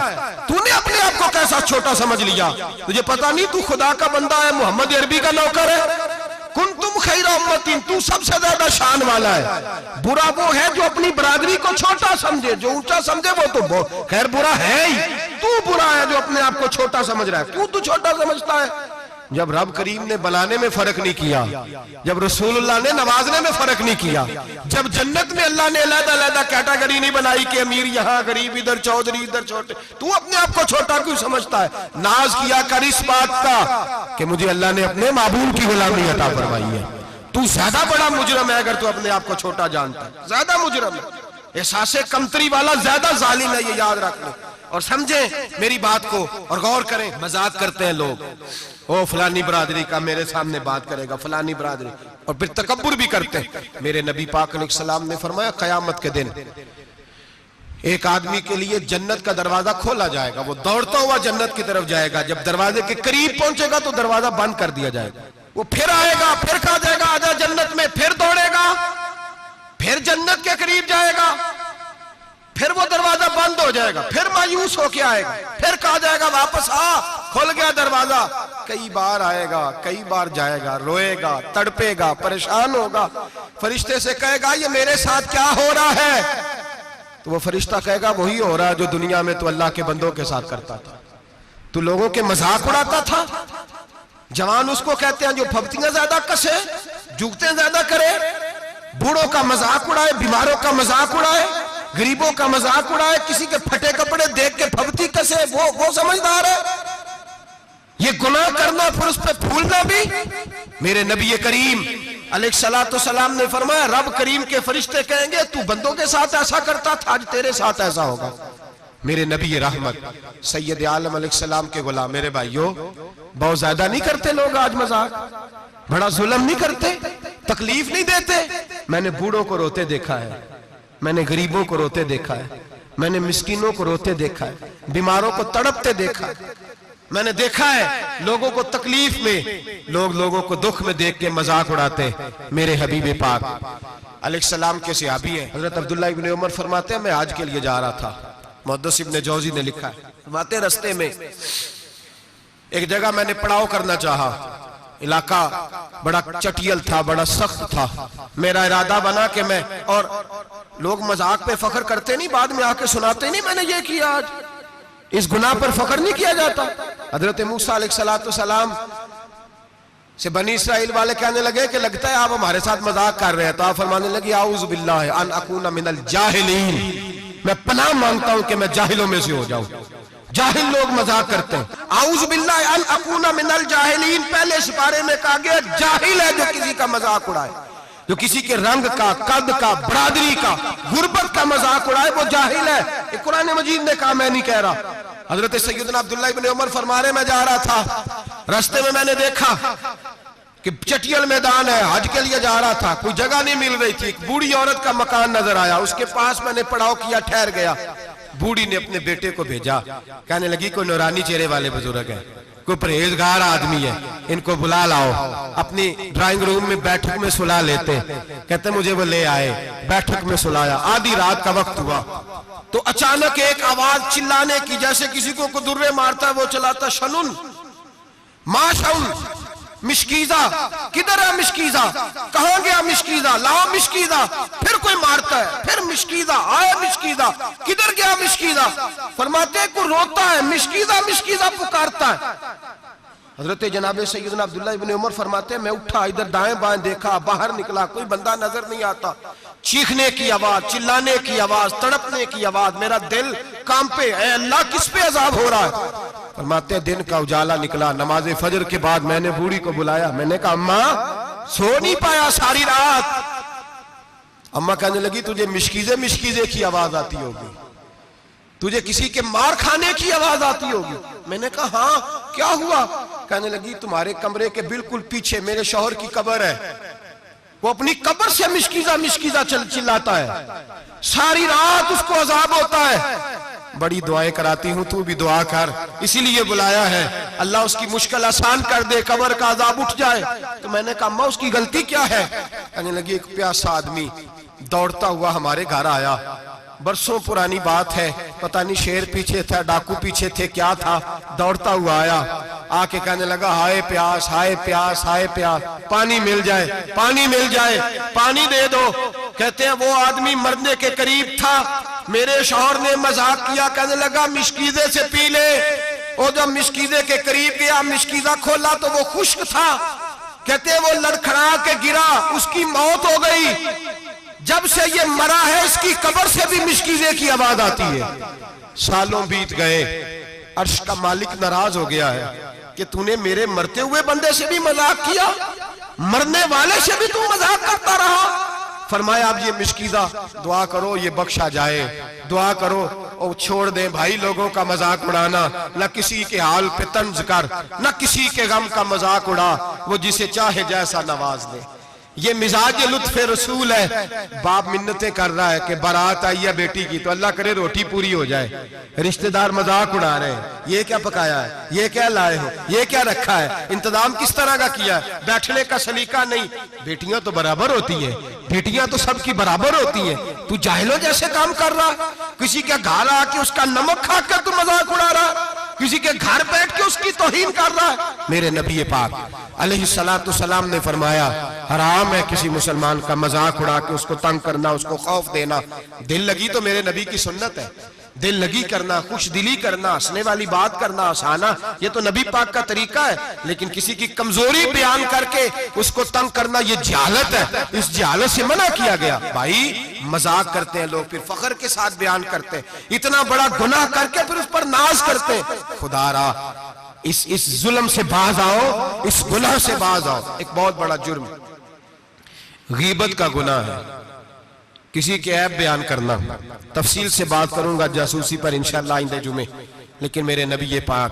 तूने अपने आप को कैसा छोटा समझ लिया? तुझे पता नहीं तू खुदा का बंदा है, मोहम्मद अरबी का नौकर है। कुन तुम खैर उम्मतिन, तू सबसे ज्यादा शान वाला है। बुरा वो है जो अपनी बरादरी को छोटा समझे, जो ऊंचा समझे वो तो खैर बुरा है ही। तू बुरा है जो अपने आप को छोटा समझ रहा है, क्यों तू छोटा समझता है? जब रब करीम ने बनाने में फर्क नहीं किया, जब रसूलुल्लाह ने नवाजने में फर्क नहीं किया, जब जन्नत में अल्लाह ने अलग-अलग कैटेगरी नहीं बनाई कि अमीर यहाँ, गरीब इधर, चौधरी इधर, छोटे, तू अपने आप को छोटा क्यों समझता है? नाज किया कर इस बात का कि मुझे अल्लाह ने अपने महबूब की गुलामी अता फरमाई है। तू ज्यादा बड़ा मुजरम है अगर तू अपने आप को छोटा जानता है, ज्यादा मुजरम है, एहसासे कमतरी वाला ज्यादा जालिम है, ये याद रख लो और समझे मेरी बात को और गौर करें। मजाक करते हैं लोग, ओ फलानी बरादरी का मेरे सामने बात करेगा, फलानी बरादरी, और फिर तकब्बुर भी करते हैं। मेरे नबी पाक अलैहिस्सलाम ने फरमाया क़यामत के दिन एक आदमी के लिए जन्नत का दरवाजा खोला जाएगा, वो दौड़ता हुआ जन्नत की तरफ जाएगा। जब दरवाजे के करीब पहुंचेगा तो दरवाजा बंद कर दिया जाएगा। वो फिर आएगा, फिर कहा जाएगा आजा जन्नत में, फिर दौड़ेगा, फिर जन्नत के करीब जाएगा, फिर वो दरवाजा बंद हो जाएगा, फिर मायूस होके आएगा, फिर कहा जाएगा वापस आ, खुल गया दरवाजा। कई बार आएगा, कई बार जाएगा, रोएगा, तड़पेगा, परेशान होगा। फरिश्ते से कहेगा ये मेरे साथ क्या हो रहा है? तो वो फरिश्ता कहेगा वही हो रहा है जो दुनिया में तो अल्लाह के बंदों के साथ करता था। तू लोगों के मजाक उड़ाता था। जवान उसको कहते हैं जो फब्तियां ज्यादा कसे, जुगते ज्यादा करे, बूढ़ों का मजाक उड़ाए, बीमारों का मजाक उड़ाए, गरीबों का मजाक उड़ाए, किसी के फटे कपड़े देख के फबती कसे, वो समझदार है। ये गुनाह करना फिर उस पर फूलना भी। मेरे नबी करीम अलैहिस्सलातु सलाम ने फरमाया, रब करीम के फरिश्ते कहेंगे तू बंदों के साथ ऐसा करता था, आज तेरे साथ ऐसा होगा। मेरे नबी रहमत सैयद आलम अलैहिस्सलाम के गुलाम, मेरे भाइयों बहुत ज्यादा नहीं करते लोग आज मजाक, बड़ा जुल्म नहीं करते, तकलीफ नहीं देते। मैंने बूढ़ों को रोते देखा है, मैंने गरीबों को रोते देखा है, मैंने मिस्कीनों को रोते देखा है, बीमारों को तड़पते देखा है, मैंने देखा है लोगों को तकलीफ में, लोगों को दुख में देख के मजाक उड़ाते। मेरे हबीब पाक अलैहिस्सलाम के सहाबी हैं हजरत अब्दुल्लाह इब्न उमर फरमाते हैं, मैं आज के लिए जा रहा था, मुहद्दिस इब्न जौजी ने लिखा है, फरमाते रस्ते में एक जगह मैंने पड़ाव करना चाहा, इलाका बड़ा चटियल था, बड़ा सख्त था। मेरा इरादा बना कि मैं, और लोग मजाक पे फख्र करते नहीं, बाद में आके सुनाते नहीं मैंने ये किया, आज इस गुनाह पर फख्र नहीं किया जाता। हजरत मूसा अलैहिस्सलातु सलाम से बनी इस्राइल वाले कहने लगे कि लगता है आप हमारे साथ मजाक कर रहे हैं, तो आप फरमाने लगे आऊज़ु बिल्लाहि अन अकूना मिनल जाहिलीन, मैं पनाह मांगता हूं कि मैं जाहिलों में से हो जाऊं। जाहिल लोग मजाक करते हैं, आऊज़ु बिल्लाहि अन अकूना मिनल जाहिलीन, पहले सिपारे में कहा गया जाहिल है जो किसी का मजाक उड़ाए, जो किसी के रंग का, कद का, बरादरी का, गुर्बत का मजाक उड़ाए वो जाहिल है। ये कुरान मजीद ने कहा, मैं नहीं कह रहा। हजरत सैयदना अब्दुल्लाह इब्न उमर फरमा रहे, मैं जा रहा था, रास्ते में मैंने देखा कि चटियल मैदान है, हज के लिए जा रहा था, कोई जगह नहीं मिल रही थी, एक बूढ़ी औरत का मकान नजर आया, उसके पास मैंने पड़ाव किया, ठहर गया। बूढ़ी ने अपने बेटे को भेजा, कहने लगी कोई नूरानी चेहरे वाले बुजुर्ग है, कोई परहेजगार आदमी है, इनको बुला लाओ। अपनी ड्राइंग रूम में बैठक में सुला लेते, कहते मुझे वो ले आए, बैठक में सुलाया। आधी रात का वक्त हुआ तो अचानक एक आवाज चिल्लाने की, जैसे किसी को दुर्रे मारता है वो चलाता, शनुन माशउन मिशकीजा, किधर है मिशकीजा, कहां गया मिशकीजा, लाओ मिशकीजा। फिर कोई मारता है, फिर मिशकीजा, आया मिशकीजा, किधर गया मिशकीजा। फरमाते को रोता है, मिशकीजा मिशकीजा पुकारता है। हजरत जनाब सैयदना अब्दुल्लाह इब्न उमर फरमाते हैं, मैं उठा, इधर दाएं बाएं देखा, बाहर निकला, कोई बंदा नजर नहीं आता। चीखने की आवाज, चिल्लाने की आवाज, तड़पने की आवाज, मेरा दिल कांपे, ऐ अल्लाह किस पे अजाब हो रहा है। फरमाते दिन का उजाला निकला, नमाज फजर के बाद मैंने बूढ़ी को बुलाया, मैंने कहा अम्मा सो नहीं पाया सारी रात। अम्मा कहने लगी तुझे मिशकीजे मिशकीजे की आवाज आती होगी, तुझे किसी के मार खाने की आवाज आती होगी। मैंने कहा हाँ क्या हुआ। कहने लगी तुम्हारे कमरे के बिल्कुल पीछे मेरे शौहर की कब्र है, वो अपनी कब्र से मिशकीजा मिशकीजा चिल्लाता है, सारी रात उसको अजाब होता है। बड़ी दुआएं कराती हूं, तू भी दुआ कर, इसीलिए बुलाया है, अल्लाह उसकी मुश्किल आसान कर दे, कब्र का अजाब उठ जाए। तो मैंने कहा अम्मा उसकी गलती क्या है। कहने लगी एक प्यासा आदमी दौड़ता हुआ हमारे घर आया, बरसों पुरानी बात है, पता नहीं शेर पीछे था, डाकू पीछे थे, क्या था, दौड़ता हुआ आया, आके कहने लगा हाय प्यास, हाय प्यास, हाय प्यास, पानी मिल जाए, पानी मिल जाए, पानी दे दो। कहते हैं वो आदमी मरने के करीब था, मेरे शौहर ने मजाक किया, कहने लगा मिशकीजे से पी ले। और जब मिशकीजे के करीब गया, मिशकीजा खोला तो वो खुश्क था। कहते हैं वो लड़खड़ा के गिरा, उसकी मौत हो गई। जब से ये मरा है इसकी कब्र से भी मिशकीजे की आवाज आती है। सालों बीत गए, अर्श का मालिक नाराज हो गया है कि तूने मेरे मरते हुए बंदे से भी मजाक किया, मरने वाले से भी तू मजाक करता रहा। फरमाया अब ये मिशकीजा दुआ करो ये बख्शा जाए, दुआ करो और छोड़ दे भाई लोगों का मजाक उड़ाना, न किसी के हाल पे तंज कर, न किसी के गम का मजाक उड़ा, वो जिसे चाहे जैसा नवाज दे। ये मिजाज लुत्फ रसूल है। बाप मिन्नतें कर रहा है कि बारात आई है बेटी की, तो अल्लाह करे रोटी पूरी हो जाए, रिश्तेदार मजाक उड़ा रहे हैं, ये क्या पकाया है, ये क्या लाए हो, ये क्या रखा है, इंतजाम किस तरह का किया है, बैठने का सलीका नहीं। बेटियां तो बराबर होती है, बेटियां तो सबकी बराबर होती है। तू जाहिलों जैसे काम कर रहा, किसी के घर आके उसका नमक खाकर तू मजाक उड़ा रहा, किसी के घर बैठ के उसकी तौहीन कर रहा है। मेरे नबी पाक अलैहिस्सलातु सलाम ने फरमाया हराम है किसी मुसलमान का मजाक उड़ा के उसको तंग करना, उसको खौफ देना। दिल लगी तो मेरे नबी की सुन्नत है, दिल लगी करना, खुश दिली करना, हंसने वाली बात करना, हंसाना, ये तो नबी पाक का तरीका है। लेकिन किसी की कमजोरी बयान करके उसको तंग करना ये जहालत है, इस जहालत से मना किया गया। भाई मजाक करते हैं लोग, फिर फख्र के साथ बयान करते हैं, इतना बड़ा गुनाह करके फिर उस पर नाज करते हैं। खुदारा इस जुल्म से बाज आओ, इस गुनाह से बाज आओ। एक बहुत बड़ा जुर्म गीबत का गुनाह है, किसी के ऐब बयान करना। तफसील से बात करूंगा जासूसी पर इंशाअल्लाह आइंदे जुमे, लेकिन मेरे नबी पाक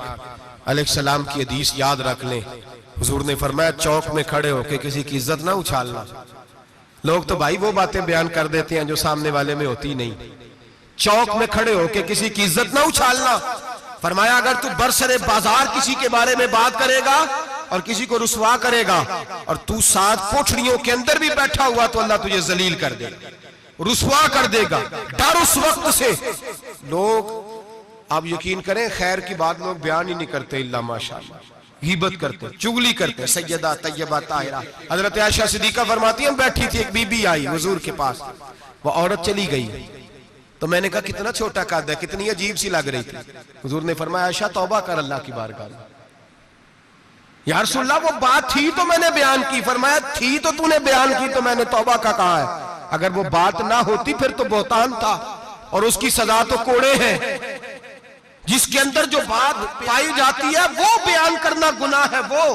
अलैहिस्सलाम की हदीस याद रख लें। हुजूर ने फरमाया चौक में खड़े होकर किसी की इज्जत ना उछालना। लोग तो भाई वो बातें बयान कर देते हैं जो सामने वाले में होती नहीं। चौक में खड़े होकर किसी की इज्जत ना उछालना। फरमाया अगर तू बरसरे बाजार किसी के बारे में बात करेगा और किसी को रुसवा करेगा और तू 7 कोठरियों के अंदर भी बैठा हुआ तो अल्लाह तुझे जलील कर देगा, रुसवा कर देगा। डर उस वक्त से। लोग आप यकीन करें खैर की बात लोग बयान ही नहीं करते, इल्ला माशाअल्लाह, गीबत करते, चुगली करते। सैयदा तैयबा ताहिरा हजरत आयशा सिद्दीका फरमाती हैं बैठी थी, एक बीबी आई हुजूर के पास, वो औरत चली गई तो मैंने कहा कितना छोटा कद है, कितनी अजीब सी लग रही थी। हुजूर ने फरमाया आयशा तौबा कर अल्लाह की बारगाह में। या रसूलल्लाह वो बात थी तो मैंने बयान की। फरमाया थी तो तूने बयान की तो मैंने तौबा का कहा है, अगर वो बात ना होती फिर तो बहतान था और उसकी सजा तो कोड़े हैं। जिसके अंदर जो बात पाई जाती है वो बयान करना गुनाह है, वो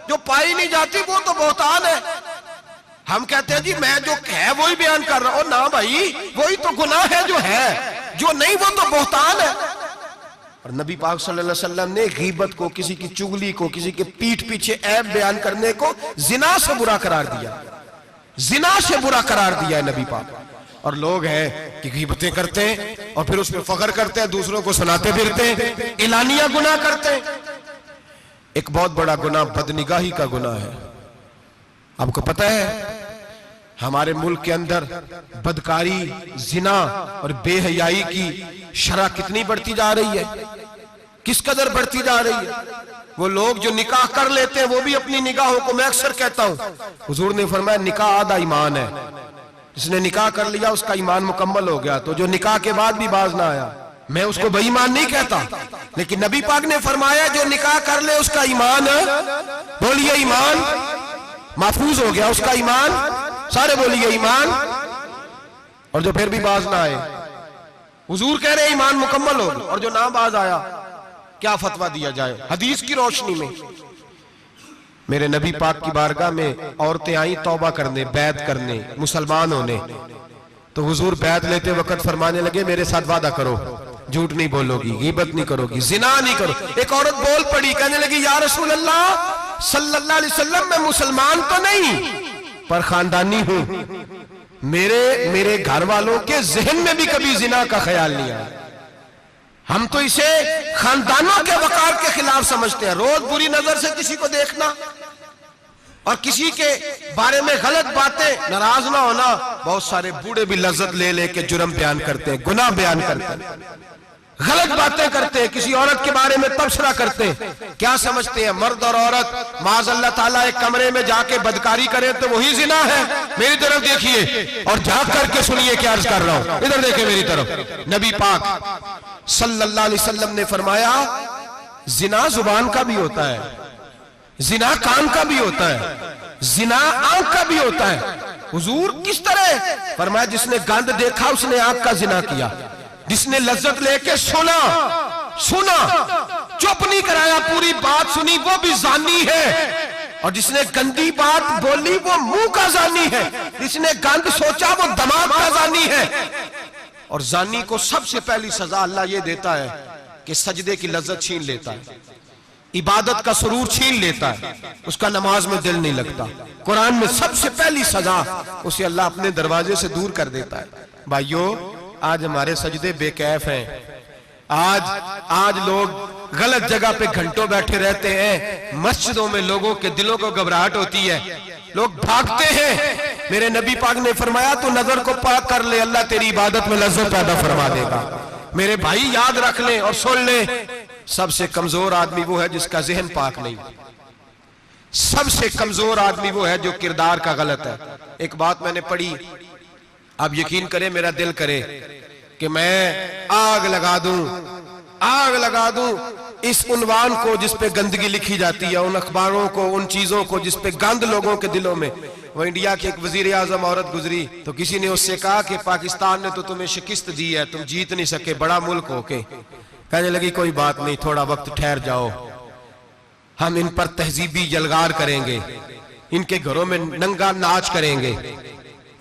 जो पाई नहीं जाती वो तो बहतान है। हम कहते हैं जी मैं जो है वही बयान कर रहा हूं, ना भाई वही तो गुनाह है जो है, जो नहीं वो तो बहतान है। और नबी पाक सल्लल्लाहु अलैहि वसल्लम ने गीबत को, किसी की चुगली को, किसी के पीठ पीछे ऐब बयान करने को जिना से बुरा करार दिया, जिना से बुरा करार दिया है नबी पाक। और लोग हैं कि गीबतें करते हैं और फिर उसमें फख्र करते हैं, दूसरों को सुनाते फिरते हैं, इलानिया गुनाह करते हैं। एक बहुत बड़ा गुनाह बदनिगाही का गुनाह है। आपको पता है हमारे मुल्क के अंदर बदकारी, जिना और बेहयाई की शरह कितनी बढ़ती जा रही है, किस कदर बढ़ती जा रही है। वो लोग जो निकाह कर लेते हैं वो भी अपनी निगाहों को, मैं अक्सर कहता हूं, हुजूर ने फरमाया निकाह आधा ईमान है। जिसने निकाह कर लिया उसका ईमान मुकम्मल हो गया, तो जो निकाह के बाद भी बाज ना आया मैं उसको बेईमान नहीं कहता, लेकिन नबी पाक ने फरमाया जो निकाह कर ले उसका ईमान, बोलिए ईमान महफूज हो गया, उसका ईमान, सारे बोलिए ईमान। और जो फिर भी बाज ना आए, हुजूर कह रहे ईमान मुकम्मल हो गया, और जो ना बाज आया क्या फतवा दिया जाए हदीस की रोशनी में। मेरे नबी पाक की बारगाह में औरतें आई तौबा करने, बैत करने, मुसलमान होने, तो हुजूर बैत लेते वक्त फरमाने लगे मेरे साथ वादा करो, झूठ नहीं बोलोगी, गीबत नहीं करोगी, जिना नहीं करो। एक औरत बोल पड़ी, कहने लगी या रसूल अल्लाह सल्लल्लाहु अलैहि वसल्लम मैं मुसलमान तो नहीं पर खानदानी हूं, मेरे घर वालों के जहन में भी कभी जिना का ख्याल नहीं आया। हम तो इसे खानदानों के वकार के खिलाफ समझते हैं। रोज बुरी नजर से किसी को देखना और किसी के बारे में गलत बातें, नाराज ना होना। बहुत सारे बूढ़े भी लज्जत ले लेके जुर्म बयान करते हैं, गुनाह बयान करते हैं, गलत बातें करते हैं, किसी औरत के बारे में तबसरा करते हैं। क्या समझते हैं मर्द और औरत माज़ अल्लाह ताला एक कमरे में जाके बदकारी करें तो वही जिना है? मेरी तरफ देखिए और झांक करके सुनिए क्या अर्ज कर रहा हूं, इधर देखिए मेरी तरफ। नबी पाक सल्लल्लाहु अलैहि वसल्लम ने फरमाया जिना जुबान का भी होता है, जिना कान का भी होता है, जिना आंख का भी होता है। हुजूर किस तरह? फरमाया जिसने गंद देखा उसने आंख का जिना किया, जिसने लज्जत लेके सुना, चुप नहीं कराया, पूरी बात सुनी, वो भी जानी है। और जिसने गंदी बात बोली वो मुंह का जानी है, जिसने गंद सोचा वो दिमाग का जानी है। और जानी को सबसे पहली सजा अल्लाह ये देता है कि सजदे की लज्जत छीन लेता है, इबादत का सुरूर छीन लेता है, उसका नमाज में दिल नहीं लगता। कुरान में सबसे पहली सजा उसे अल्लाह अपने दरवाजे से दूर कर देता है। भाइयों आज हमारे सजदे बेकैफ हैं, आज लोग गलत जगह पे घंटों बैठे रहते हैं। मस्जिदों में लोगों के दिलों को घबराहट होती है, लोग भागते हैं। मेरे नबी पाक ने फरमाया तो नजर को पाक कर ले, अल्लाह तेरी इबादत में लज्जत पैदा फरमा देगा। मेरे भाई याद रख ले और सुन ले, सबसे कमजोर आदमी वो है जिसका जहन पाक नहीं, सबसे कमजोर आदमी वो है जो किरदार का गलत है। एक बात मैंने पढ़ी, आप यकीन करें मेरा दिल करे कि मैं आग लगा दूं इस उन्वान को जिस पे गंदगी लिखी जाती है, उन अखबारों को, उन चीजों को जिस पे गंद लोगों के दिलों में वो इंडिया की एक वजीर आजम औरत गुजरी तो किसी ने उससे कहा कि पाकिस्तान ने तो तुम्हें शिकस्त दी है, तुम जीत नहीं सके बड़ा मुल्क होके। कहने लगी कोई बात नहीं, थोड़ा वक्त ठहर जाओ, हम इन पर तहजीबी जलगार करेंगे, इनके घरों में नंगा नाच करेंगे,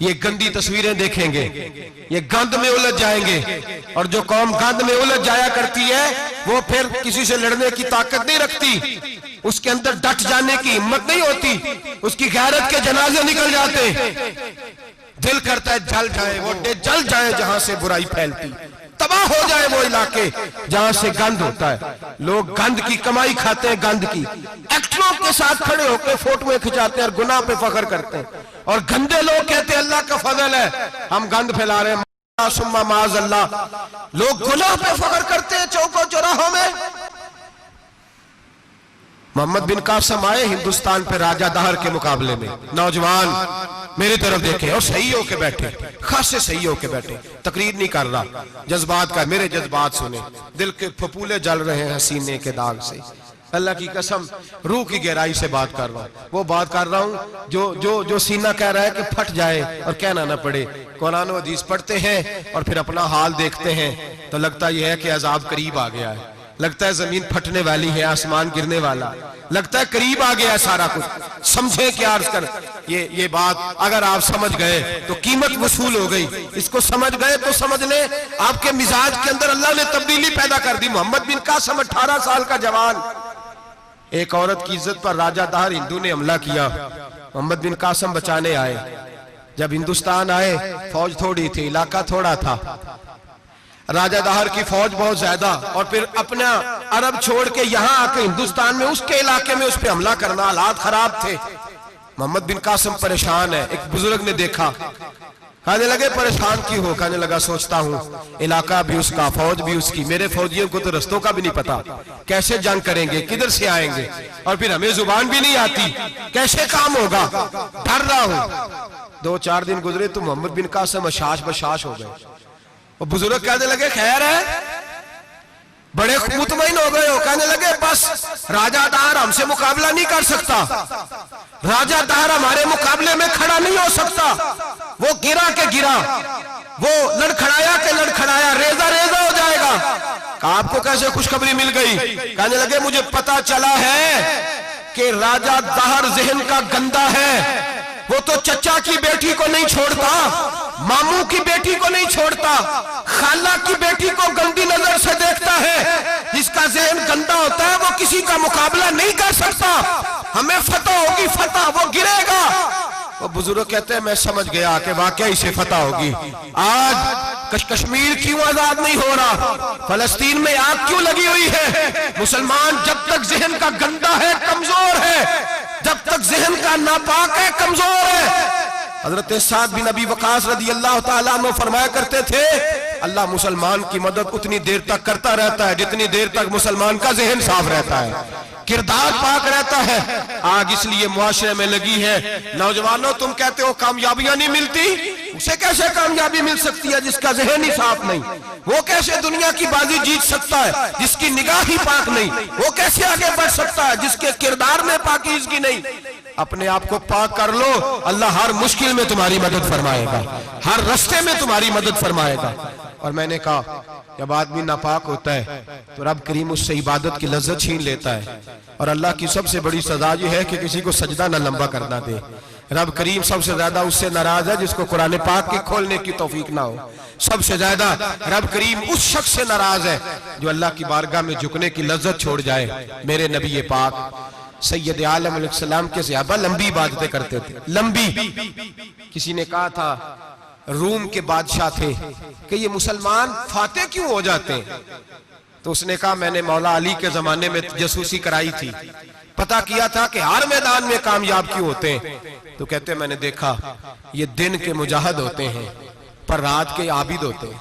ये गंदी तस्वीरें देखेंगे, ये गंद में उलझ जाएंगे। और जो कौम गंद में उलझ जाया करती है वो फिर किसी से लड़ने की ताकत नहीं रखती, उसके अंदर डट जाने की हिम्मत नहीं होती, उसकी गैरत के जनाजे निकल जाते। दिल करता है जल जाए वो जल जाए जहां से बुराई फैलती, तबाह हो जाए वो इलाके जहां से गंद होता है। लोग गंद की कमाई खाते हैं, गंद की एक्टरों के साथ खड़े होकर फोटोएं खिंचाते हैं और गुनाह पे फख्र करते हैं। और गंदे लोग कहते हैं अल्लाह का फजल है हम गंद फैला रहे हैं, सुम्मा माज अल्लाह। लोग गुनाह पे फख्र करते हैं चौकों चौराहों में। मोहम्मद बिन कासिम आए हिंदुस्तान पे राजा दहर के मुकाबले में, नौजवान मेरी तरफ देखे और सही होके बैठे, खासे सही होके बैठे, तकरीर नहीं कर रहा, जज्बात का, मेरे जज्बात सुने, दिल के फपूले जल रहे हैं सीने के दाग से। अल्लाह की कसम रूह की गहराई से बात कर रहा हूँ, वो बात कर रहा हूँ जो जो जो सीना कह रहा है कि फट जाए और कहना ना पड़े। कुरान और हदीस पढ़ते हैं और फिर अपना हाल देखते हैं तो लगता यह है कि अजाब करीब आ गया है, लगता है जमीन फटने वाली है, आसमान गिरने वाला, लगता है करीब आ गया सारा कुछ। समझे क्या अर्ज कर, ये बात अगर आप समझ गए तो कीमत वसूल हो गई, इसको समझ गए तो समझ ले आपके मिजाज के अंदर अल्लाह ने तब्दीली पैदा कर दी। मोहम्मद बिन कासिम 18 साल का जवान, एक औरत की इज्जत पर राजा दहर हिंदू ने हमला किया, मोहम्मद बिन कासिम बचाने आए। जब हिंदुस्तान आए फौज थोड़ी थी, इलाका थोड़ा था, राजा दहर की फौज बहुत ज्यादा, और फिर अपना अरब छोड़ के यहां आके हिंदुस्तान में उसके इलाके में उस पर हमला करना, हालात खराब थे। मोहम्मद बिन कासिम परेशान है। एक बुजुर्ग ने देखा, कहने लगे परेशान क्यों हो? कहने लगा सोचता हूँ इलाका भी उसका, फौज भी उसकी, मेरे फौजियों को तो रस्तों का भी नहीं पता, कैसे जंग करेंगे, किधर से आएंगे, और फिर हमें जुबान भी नहीं आती, कैसे काम होगा, डर रहा हूं। 2-4 दिन गुजरे तो मोहम्मद बिन कासिम अशाश बशाश हो गए। और बुजुर्ग कहने लगे खैर है, बड़े मुतमईन हो गए हो? कहने लगे बस राजा दहर हमसे मुकाबला नहीं कर सकता, राजा दहर हमारे मुकाबले में खड़ा नहीं हो सकता, वो गिरा के गिरा, वो लड़खड़ाया के लड़खड़ाया, रेजा रेजा हो जाएगा। आपको कैसे खुशखबरी मिल गई? कहने लगे मुझे पता चला है कि राजा दहर जहन का गंदा है, वो तो चचा की बेटी को नहीं छोड़ता, मामू की बेटी को नहीं छोड़ता, खाला की बेटी को गंदी नजर से देखता है। जिसका जहन गंदा होता है वो किसी का मुकाबला नहीं कर सकता, हमें फतह होगी, फतह, वो गिरेगा। वो बुजुर्ग कहते हैं मैं समझ गया कि वाकई से फतह होगी। आज कश्मीर क्यों आजाद नहीं हो रहा, फलस्तीन में आग क्यों लगी हुई है? मुसलमान जब तक जहन का गंदा है, कमजोर है, जब तक जहन का नापाक है, कमजोर है। हजरत साद बिन अबी वकास रदी अल्लाह ताला अन्हु फरमाया करते थे अल्लाह मुसलमान की मदद उतनी देर तक करता रहता है जितनी देर तक मुसलमान का जहन साफ रहता है, किरदार पाक रहता है। आग इसलिए मुआशरे में लगी है। नौजवानों तुम कहते हो कामयाबियां नहीं मिलती, उसे कैसे कामयाबी मिल सकती है जिसका जहन ही साफ नहीं? वो कैसे दुनिया की बाजी जीत सकता है जिसकी निगाह ही पाक नहीं? वो कैसे आगे बढ़ सकता है जिसके किरदार में पाकीज़गी नहीं? अपने आप को पाक कर लो, अल्लाह हर मुश्किल में तुम्हारी मदद फरमाएगा, हर रास्ते में तुम्हारी मदद फरमाएगा। और मैंने कहा जब आदमी नापाक होता है तो रब करीम उससे इबादत की लज्जत छीन लेता है। और अल्लाह की सबसे बड़ी सजा यह है कि किसी को सजदा न लंबा करना दे। रब करीम सबसे ज्यादा उससे नाराज है जिसको कुरान पाक के खोलने की तौफीक ना हो। सबसे ज्यादा रब करीम उस शख्स से नाराज है जो अल्लाह की बारगाह में झुकने की लज्जत छोड़ जाए। मेरे नबी पाक सैयद आलम अलैहिस्सलाम के सहाबा लंबी इबादतें करते थे, लंबी। किसी ने कहा था रूम के बादशाह थे कि ये मुसलमान फातेह क्यों हो जाते हैं? तो उसने कहा मैंने मौला अली के जमाने में जासूसी कराई थी, पता किया था कि हर मैदान में कामयाब क्यों होते हैं। तो कहते मैंने देखा ये दिन के मुजाहिद होते हैं पर रात के आबिद होते हैं,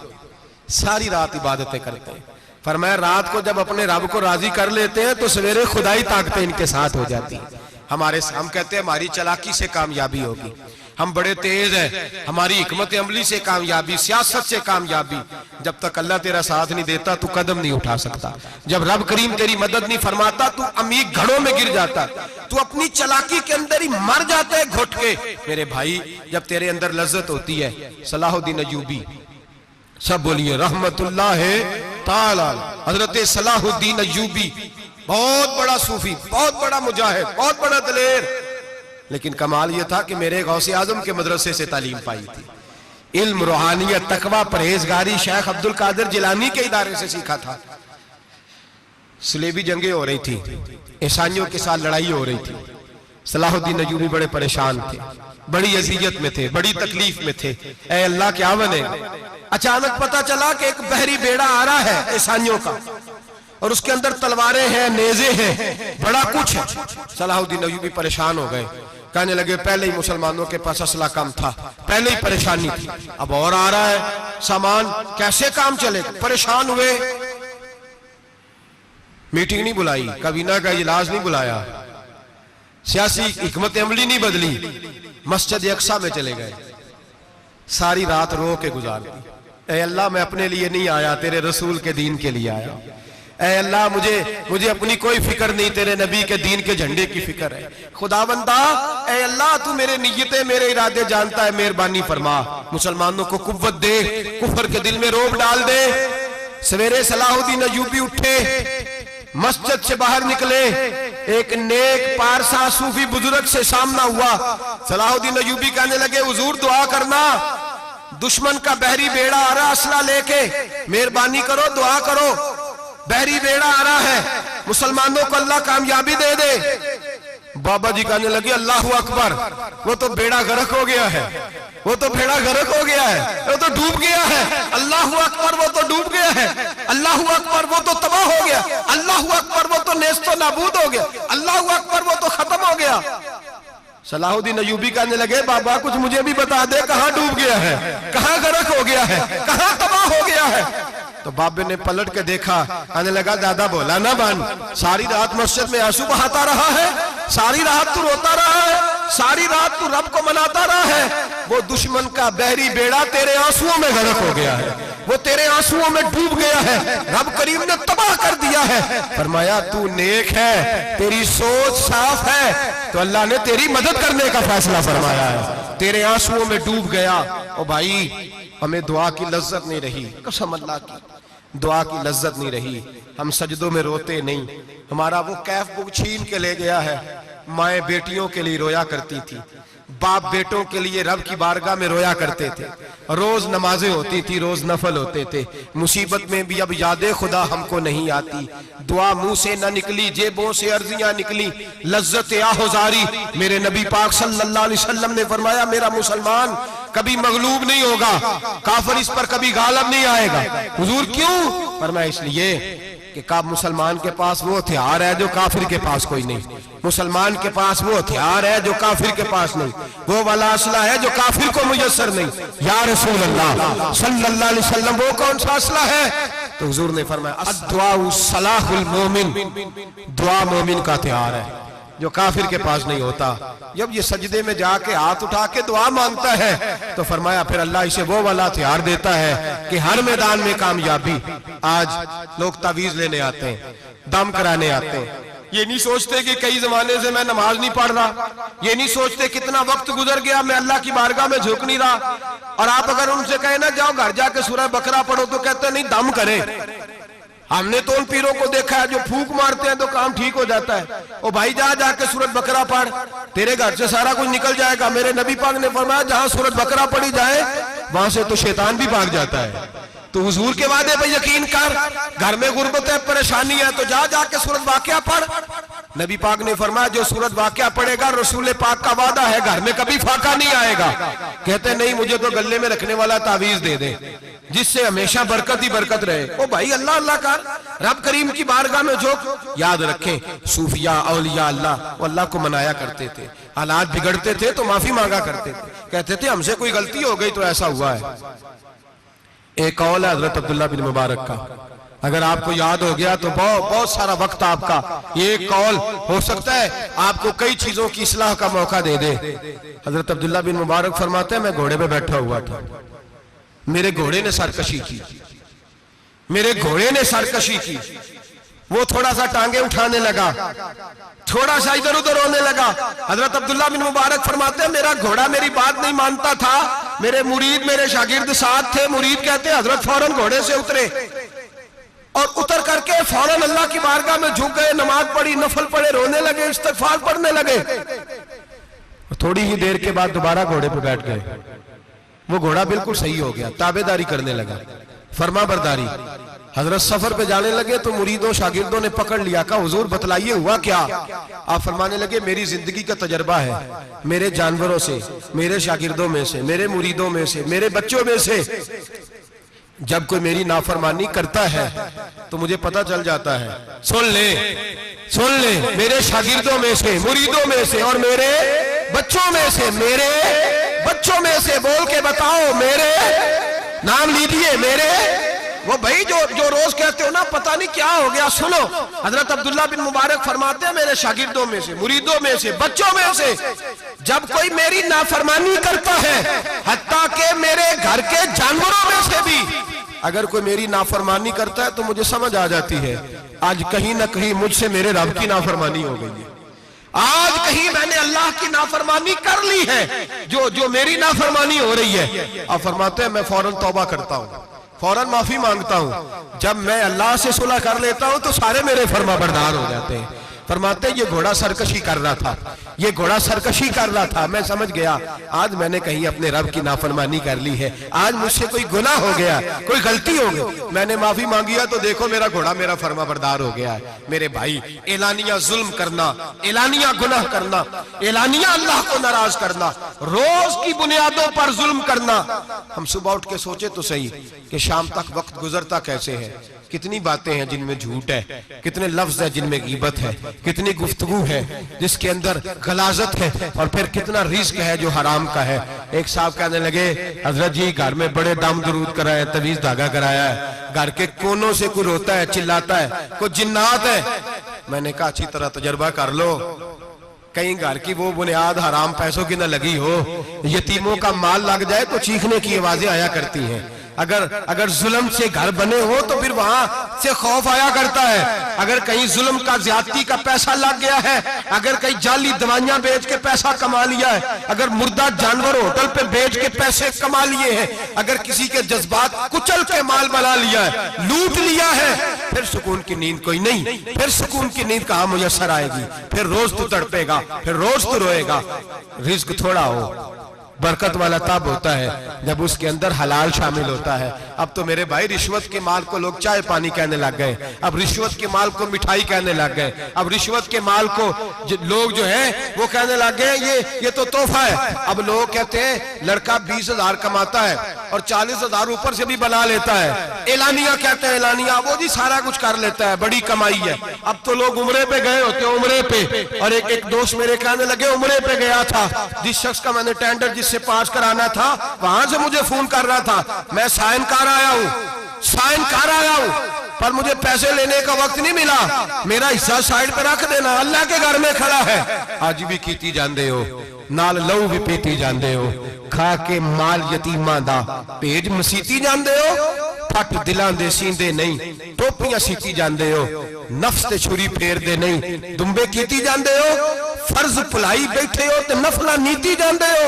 सारी रात इबादतें करते हैं। फरमाया रात को जब अपने रब को राजी कर लेते हैं तो सवेरे खुदाई ताकतें इनके साथ हो जाती है। हम कहते हैं हमारी चालाकी से कामयाबी होगी, हम बड़े तेज हैं, हमारी हिकमत अमली से कामयाबी, सियासत से कामयाबी। जब तक अल्लाह तेरा साथ नहीं देता तू कदम नहीं उठा सकता। जब रब करीम तेरी मदद नहीं फरमाता तू अमीर घड़ों में गिर जाता, तू अपनी चालाकी के अंदर ही मर जाता है घुट के। मेरे भाई, जब तेरे अंदर लज्जत होती है, सलाहुद्दीन अय्यूबी, सब बोलिए रहमतुल्लाह ताला, हजरत सलाहुद्दीन अय्यूबी बहुत बड़ा सूफी, बहुत बड़ा मुजाहिद, बहुत बड़ा दलेर, लेकिन कमाल यह था कि मेरे गौसे आजम के मदरसे से तालीम पाई थी। इल्म, रूहानियत, तकवा, परहेजगारी शेख अब्दुल कादिर जिलानी के इदारे से सीखा था। सलेबी जंगें हो रही थी, ईसाइयों के साथ लड़ाई हो रही थी। सलाहुद्दीन अय्यूबी बड़े परेशान थे, बड़ी अजियत में थे, बड़ी तकलीफ में थे। ऐ अल्लाह क्या बनेगा। अचानक पता चला कि एक बहरी बेड़ा आ रहा है ईसाइयों का, और उसके अंदर तलवारें हैं, नेज़े हैं, बड़ा कुछ है। सलाहुद्दीन अय्यूबी परेशान हो गए, कहने लगे पहले ही मुसलमानों के पास असला कम था, पहले ही परेशानी थी, अब और आ रहा है सामान, कैसे काम चलेगा। परेशान हुए, मीटिंग नहीं बुलाई, काबीना का इजलास नहीं बुलाया, सियासी हिकमत अमली नहीं बदली, मस्जिद अक्सा में चले गए, सारी रात रो के गुजार दी। ऐ अल्लाह, मैं अपने लिए नहीं आया, तेरे रसूल के दीन के लिए आया। ऐ अल्लाह, मुझे अपनी कोई फिक्र नहीं, तेरे नबी के दीन के झंडे की फिक्र है। खुदावंदा, ऐ अल्लाह, तू मेरे नियतें, मेरे इरादे जानता है, मेहरबानी फरमा, मुसलमानों को कुव्वत दे, कुफर के दिल में रोब डाल दे। सवेरे सलाहुद्दीन अय्यूबी उठे, मस्जिद से बाहर निकले, एक नेक पारसा सूफी बुजुर्ग से सामना हुआ। सलाहुद्दीन अय्यूबी कहने लगे, हुजूर दुआ करना, दुश्मन का बहरी बेड़ा आ रहा असला लेके, मेहरबानी करो, दुआ करो, बहरी बेड़ा आ रहा है, मुसलमानों को अल्लाह कामयाबी दे दे। बाबा जी कहने लगे, अल्लाह अकबर, वो तो बेड़ा गर्क हो गया है, वो तो बेड़ा गर्क हो गया है, वो तो डूब गया है। अल्लाह अकबर, वो तो डूब गया है। अल्लाह अकबर, वो तो तबाह हो गया। अल्लाह अकबर, वो तो नेस्तो नाबूद हो गया। अल्लाह अकबर, वो तो खत्म हो गया। सलाहुद्दीन अय्यूबी कहने लगे, बाबा कुछ मुझे भी बता दे, कहां डूब गया है, कहां गर्क हो गया है, कहां तबाह हो गया है। तो बाबे ने पलट के देखा, कहने लगा, दादा बोला ना बन, सारी रात मस्जिद में आंसू बहाता रहा है, सारी रात तू रोता रहा है, सारी रात तू रब को मनाता रहा है। वो दुश्मन का बहरी बेड़ा तेरे आंसुओं में गर्क हो गया है, वो तेरे आंसुओं में डूब गया है, रब करीम ने तबाह कर दिया है। फरमाया, तू नेक है, तेरी सोच साफ है, तो अल्लाह ने तेरी मदद करने का फैसला फरमाया है। तेरे आंसुओं में डूब गया। ओ भाई, हमें दुआ की लज्जत नहीं रही, कसम अल्लाह की, दुआ की लज्जत नहीं रही। हम सजदों में रोते नहीं, हमारा वो कैफ बुक छीन के ले गया है। माएँ बेटियों के लिए रोया करती थी, बाप बेटों के लिए रब की बारगाह में रोया करते थे। रोज नमाजें होती थी, रोज नफल होते थे। मुसीबत में भी अब याद खुदा हमको नहीं आती, दुआ मुंह से न निकली, जेबों से अर्जियां निकली, लज्जत आहुजारी। मेरे नबी पाक सल्लल्लाहु अलैहि वसल्लम ने फरमाया, मेरा मुसलमान कभी मगलूब नहीं होगा, काफिर इस पर कभी गालिब नहीं आएगा। हुजूर क्यों? फरमाया, इसलिए कि काब मुसलमान के पास वो हथियार है जो काफिर के पास कोई नहीं, मुसलमान के पास वो हथियार है जो काफिर के पास नहीं, वो वाला असला है जो काफिर को मुयस्सर नहीं। या रसूल अल्लाह सल्लल्लाहु अलैहि वसल्लम, वो कौन सा असला है? तो हुजूर ने फरमाया, अद्दुआ सलाहुल मोमिन, दुआ मोमिन का हथियार है जो काफिर के पास नहीं होता। जब ये सजदे में जाके हाथ उठा के दुआ मांगता है तो फरमाया फिर अल्लाह इसे वो वाला हथियार देता है कि हर मैदान में कामयाबी। आज लोग तावीज लेने आते हैं, दम कराने आते हैं, ये नहीं सोचते कि कई जमाने से मैं नमाज नहीं पढ़ रहा, ये नहीं सोचते कितना वक्त गुजर गया मैं अल्लाह की बारगाह में झुक नहीं रहा। और आप अगर उनसे कहे ना जाओ घर जाके सूरह बकरा पढ़ो तो कहते नहीं दम करे। हमने तो उन पीरों को देखा है जो फूंक मारते हैं तो काम ठीक हो जाता है। ओ भाई जा जाके सूरत बकरा पढ़, तेरे घर से सारा कुछ निकल जाएगा। मेरे नबी पाक ने फरमाया जहां सूरत बकरा पढ़ी जाए वहां से तो शैतान भी भाग जाता है। तो हुजूर के वादे पे यकीन कर, घर में गुर्बत है, परेशानी है तो जा जाके सूरत वाक़या पढ़। नबी पाक ने फरमाया जो सूरत वाक़या पढ़ेगा रसूल पाक का वादा है घर में कभी फाका नहीं आएगा। कहते नहीं मुझे तो गले में रखने वाला तावीज दे दे जिससे हमेशा बरकत ही बरकत रहे। ओ भाई अल्लाह अल्लाह कर, रब करीम की बारगाह में झोंक। याद रखें सूफिया औलिया अल्लाह वो अल्लाह को मनाया करते थे, हालात बिगड़ते थे तो माफी मांगा करते थे, कहते थे हमसे कोई गलती हो गई तो ऐसा हुआ है। एक कौल है हजरत अब्दुल्ला बिन मुबारक का, अगर आपको याद हो गया तो बहुत सारा वक्त आपका ये कॉल हो सकता है आपको कई चीजों की इस्लाह का मौका दे दे। हजरत अब्दुल्ला बिन मुबारक फरमाते हैं मैं घोड़े पे बैठा हुआ था, मेरे घोड़े ने सरकशी की, मेरे घोड़े ने सरकशी की। वो थोड़ा सा टांगे उठाने लगा, थोड़ा सा इधर उधर होने लगा। हजरत अब्दुल्ला बिन मुबारक फरमाते हैं मेरा घोड़ा मेरी बात नहीं मानता था, मेरे मुरीद मेरे शागिर्द साथ थे। मुरीद कहते हैं हजरत फौरन घोड़े से उतरे और उतर करके फौरन अल्लाह की बारगाह में झुक गए, नमाज पढ़ी, नफल पढ़े, रोने लगे, इस्तिग़फ़ार पढ़ने लगे। थोड़ी ही देर के बाद दोबारा घोड़े पे बैठ गए। वो घोड़ा बिल्कुल सही हो गया, ताबेदारी करने लगा, फर्मा बरदारी। हजरत सफर पे जाने लगे तो मुरीदों शागिर्दों ने पकड़ लिया, कहा हुजूर बतलाइए हुआ क्या। आप फरमाने लगे मेरी जिंदगी का तजर्बा है, मेरे जानवरों से, मेरे शागिर्दों में से, मेरे मुरीदों में से, मेरे बच्चों में से जब कोई मेरी नाफरमानी करता है तो मुझे पता चल जाता है। सुन ले, सुन ले, मेरे शागिर्दों में से, मुरीदों में से और मेरे बच्चों में से, मेरे बच्चों में से बोल के बताओ, मेरे नाम लीजिए, मेरे। वो भाई जो रोज कहते हो ना पता नहीं क्या हो गया, सुनो। हजरत अब्दुल्ला बिन मुबारक फरमाते हैं मेरे शागिर्दों में से, मुरीदों में से, बच्चों में से जब कोई मेरी नाफरमानी करता है, हत्ता के मेरे घर के जानवरों में से भी अगर कोई मेरी नाफरमानी करता है तो मुझे समझ आ जाती है आज कहीं ना कहीं मुझसे मेरे रब की नाफरमानी हो गई है, आज कहीं मैंने अल्लाह की नाफरमानी कर ली है, जो मेरी नाफरमानी हो रही है। आप फरमाते हैं मैं फौरन तौबा करता हूं, फौरन माफी मांगता हूं। जब मैं अल्लाह से सुलह कर लेता हूं तो सारे मेरे फरमाबरदार हो जाते हैं। फरमाते ये घोड़ा सरकशी कर रहा था, ये घोड़ा सरकशी कर रहा था, मैं समझ गया आज मैंने कहीं अपने रब की नाफरमानी कर ली है, आज मुझसे कोई गुनाह हो गया, कोई गलती हो गई, मैंने माफी मांगी है तो देखो मेरा घोड़ा मेरा फरमाबरदार हो गया है। मेरे भाई एलानिया जुल्म करना, एलानिया गुनाह करना, एलानिया अल्लाह को नाराज करना, रोज की बुनियादों पर जुल्म करना। हम सुबह उठ के सोचे तो सही कि शाम तक वक्त गुजरता कैसे है, कितनी बातें हैं जिनमें झूठ है, कितने लफ्ज है जिनमें गीबत है, कितनी गुफ्तगू है जिसके अंदर गलाजत है, और फिर कितना रिस्क है जो हराम का है। एक साहब कहने लगे हजरत जी घर में बड़े दाम दरूद कराया, तवीज धागा कराया है, घर के कोनों से कोई रोता है, चिल्लाता है, कोई जिन्नात है। मैंने कहा अच्छी तरह तजर्बा कर लो, कहीं घर की वो बुनियाद हराम पैसों की न लगी हो, यतीमों का माल लग जाए तो चीखने की आवाजें आया करती हैं। अगर जुल्म से घर बने हो तो फिर वहां से खौफ आया करता है। अगर कहीं जुल्म का ज्यादती का पैसा लग गया है, अगर कहीं जाली दवाइयां बेच के पैसा कमा लिया है, अगर मुर्दा जानवर होटल पे बेच के पैसे कमा लिए हैं, अगर किसी के जज्बात कुचल के माल बना लिया है, लूट लिया है, फिर सुकून की नींद कोई नहीं, फिर सुकून की नींद कहां मुयस्सर आएगी। फिर रोज तू तड़पेगा, फिर रोज तू रोएगा। रिज्क थोड़ा हो, बरकत वाला तब होता है जब उसके अंदर हलाल शामिल होता है। अब तो मेरे भाई रिश्वत के माल को लोग चाय पानी कहने लग गए, अब रिश्वत के माल को मिठाई कहने लग गए, अब रिश्वत के माल को लोग जो है वो कहने लग गए ये तो तोहफा है। अब लोग कहते हैं लड़का 20,000 कमाता है और 40,000 ऊपर से भी बना लेता है, एलानिया कहते हैं, एलानिया वो जी सारा कुछ कर लेता है, बड़ी कमाई है। अब तो लोग उम्रे पे गए होते, उम्रे पे, और एक दोस्त मेरे कहने लगे उम्रे पे गया था, जिस शख्स का मैंने टेंडर से पास कराना था वहां से मुझे फोन कर रहा था, मैं साइन कार आया हूं, साइन कार आया हूं, पर मुझे पैसे लेने का वक्त नहीं मिला, मेरा हिस्सा साइड पे रख देना, अल्लाह के घर में खड़ा है। आज भी कीती जांदे हो, नाल लहू भी पीती जांदे हो, खा के माल यतीमां दा भेज मसीती जांदे हो, फट दिलां दे सींदे नहीं, टोपियां सीती जांदे हो, नफ्स ते छुरी फेरदे नहीं, दुंबे कीती जांदे हो, फर्ज भुलाई बैठे हो ते नफला नीती जांदे हो,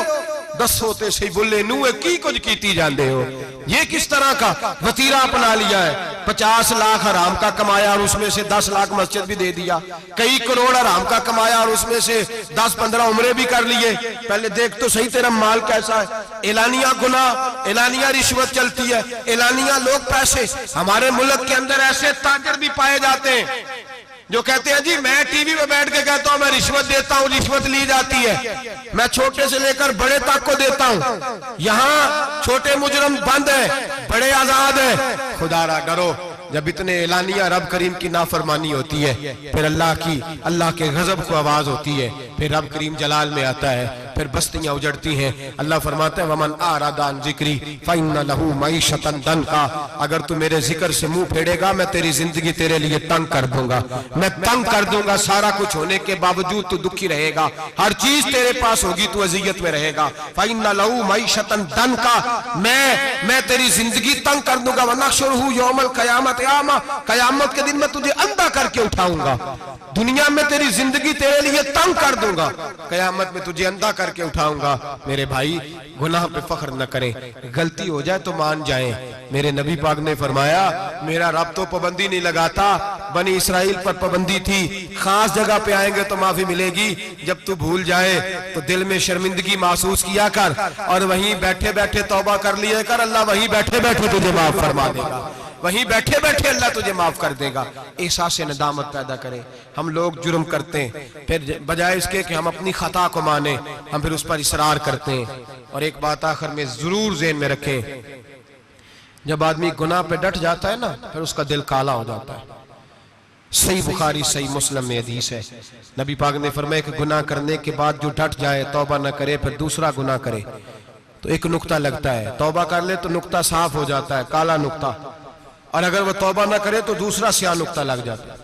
दसो ते सही बुले नूहे की कुछ कीती जांदे हो। ये किस तरह का वतीरा अपना लिया है, 50 लाख हराम का कमाया और उसमें से 10 लाख मस्जिद भी दे दिया, कई करोड़ हराम का कमाया और उसमें से 10-15 उम्रे भी कर लिए। पहले देख तो सही तेरा माल कैसा है। एलानिया गुनाह, एलानिया रिश्वत चलती है, एलानिया लोग पैसे। हमारे मुल्क के अंदर ऐसे ताजर भी पाए जाते हैं जो कहते हैं जी मैं टीवी में बैठ के कहता हूं मैं रिश्वत देता हूं, रिश्वत ली जाती है, मैं छोटे से लेकर बड़े तक को देता हूं, यहाँ छोटे मुजरम बंद है, बड़े आजाद है। खुदारा डरो, जब इतने एलानिया रब करीम की नाफरमानी होती है, फिर अल्लाह के गजब को आवाज होती है, फिर रब करीम जलाल में आता है, फिर बस्तियां उजड़ती हैं। अल्लाह फरमाते हैं वमन आरादा अन जिक्री फइन्ना लहू मईशतन दनका, अगर तू मेरे जिक्र से मुंह फेरेगा मैं तेरी जिंदगी तेरे लिए तंग कर दूंगा, मैं तंग कर दूंगा। सारा कुछ होने के बावजूद तू दुखी रहेगा, हर चीज तेरे पास होगी, तू अजियत में रहेगा। फइन्ना लहू मईशतन दनका, मैं तेरी जिंदगी तंग कर दूंगा। वनहशुरहू यौमल क़यामत आमा, कयामत के दिन मैं तुझे अंधा करके उठाऊंगा। दुनिया में तेरी जिंदगी तेरे लिए तंग कर दूंगा, कयामत में तुझे अंधा करके उठाऊंगा। मेरे भाई गुनाह पे फख्र न करें, गलती हो जाए तो मान जाएं। मेरे नबी पाक ने फरमाया मेरा रब तो पाबंदी नहीं लगाता, बनी इसराइल पर पाबंदी थी, खास जगह पे आएंगे तो माफी मिलेगी। जब तू भूल जाए तो दिल में शर्मिंदगी महसूस किया कर और वहीं बैठे बैठे तौबा कर लिया कर, अल्लाह वहीं बैठे बैठे तुझे माफ फरमा देगा, वहीं बैठे बैठे अल्लाह तुझे माफ कर देगा। एहसास नदामत पैदा करें। हम लोग जुर्म करते हैं, फिर बजाय इसके कि हम अपनी खता को माने हम फिर उस पर इसरार करते हैं। और एक बात आखिर में जरूर ज़हन में रखें, जब आदमी गुनाह पे डट जाता है ना फिर उसका दिल काला हो जाता है। सही बुखारी सही मुस्लिम में हदीस है, नबी पाक ने फरमाया कि गुनाह करने के बाद जो डट जाए, तौबा न करे, फिर दूसरा गुनाह करे तो एक नुक्ता लगता है, तौबा कर ले तो नुक्ता साफ हो जाता है, काला नुक्ता, और अगर वह तौबा ना करे तो दूसरा स्याह नुक्ता लग जाता है,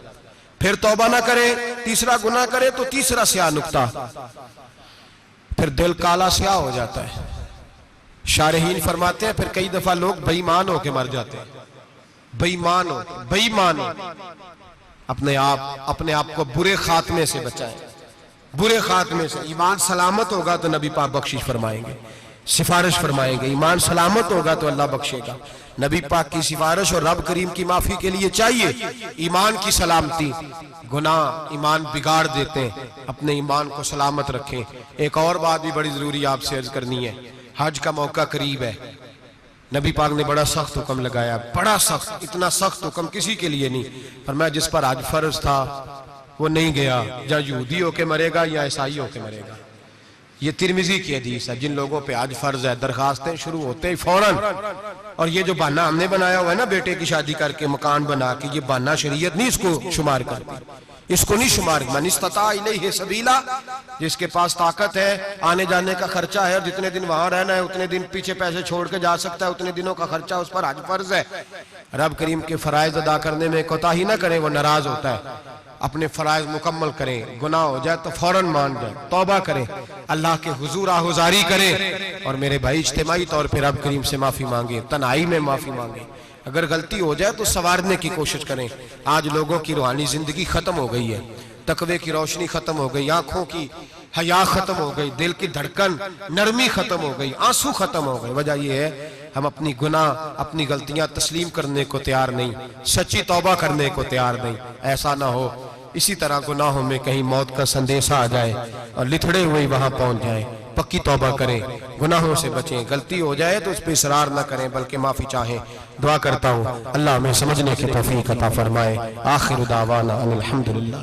फिर तौबा ना करे तीसरा गुनाह करे तो तीसरा स्याह नुक्ता, फिर दिल काला स्याह हो जाता है। शारहीन फरमाते हैं फिर कई दफा लोग बेईमान होके मर जाते हैं, बेईमान हो अपने आप को बुरे खात्मे से बचाएं, बुरे खात्मे से। ईमान सलामत होगा तो नबी पाक बख्शिश फरमाएंगे, सिफारिश फरमाएंगे। ईमान सलामत होगा तो अल्लाह बख्शेगा। नबी पाक की सिफारिश और रब करीम की माफी के लिए चाहिए ईमान की सलामती। गुनाह ईमान बिगाड़ देते हैं, अपने ईमान को सलामत रखें। एक और बात भी बड़ी जरूरी आपसे अर्ज करनी है, हज का मौका करीब है, नबी पाक ने बड़ा सख्त हुक्म लगाया, बड़ा सख्त, इतना सख्त हुक्म किसी के लिए नहीं। फरमाया जिस पर हज फर्ज था वो नहीं गया, या यहूदी होके मरेगा या ईसाई होके मरेगा। ये तिरमिजी की हदीस है। जिन लोगों पे आज फर्ज है, दरखास्तें शुरू होते ही फौरन, और ये जो बहाना हमने बनाया हुआ है ना बेटे की शादी करके मकान बना के, ये बहाना शरीयत नहीं इसको शुमार करती, इसको नहीं शुमार। मन इस्तता इलैहि सबीला, जिसके पास ताकत है, आने जाने का खर्चा है, और जितने दिन वहां रहना है उतने दिन पीछे पैसे छोड़ के जा सकता है, उतने दिनों का खर्चा उस पर हज फर्ज है। रब करीम के फराइज अदा करने में कोताही ना करें, वो नाराज होता है। अपने फराइज मुकम्मल करें, गुनाह हो जाए तो फौरन मान जाए, तौबा करें, अल्लाह के हुजूर आहुजारी करें, और मेरे भाई इज्तिमाई तौर पर रब करीम से माफी मांगे, तन्हाई में माफी मांगे। अगर गलती हो जाए तो संवारने की कोशिश करें। आज लोगों की रूहानी जिंदगी खत्म हो गई है, तकवे की रोशनी खत्म हो गई, आंखों की हया खत्म हो गई, दिल की धड़कन नरमी खत्म हो गई, आंसू खत्म हो गए। वजह यह है हम अपनी गुनाह, अपनी गलतियां तस्लीम करने को तैयार नहीं, सच्ची तौबा करने को तैयार नहीं। ऐसा ना हो इसी तरह गुनाहों में कहीं मौत का संदेशा आ जाए और लिथड़े हुए वहां पहुंच जाए। पक्की तौबा करें, गुनाहों से बचें, गलती हो जाए तो उस पर इसरार न करें बल्कि माफी चाहें। दुआ करता हूँ अल्लाह हमें समझने की तौफीक अता फरमाए। आखिर दावाना अनिल हम्दुलिल्लाह।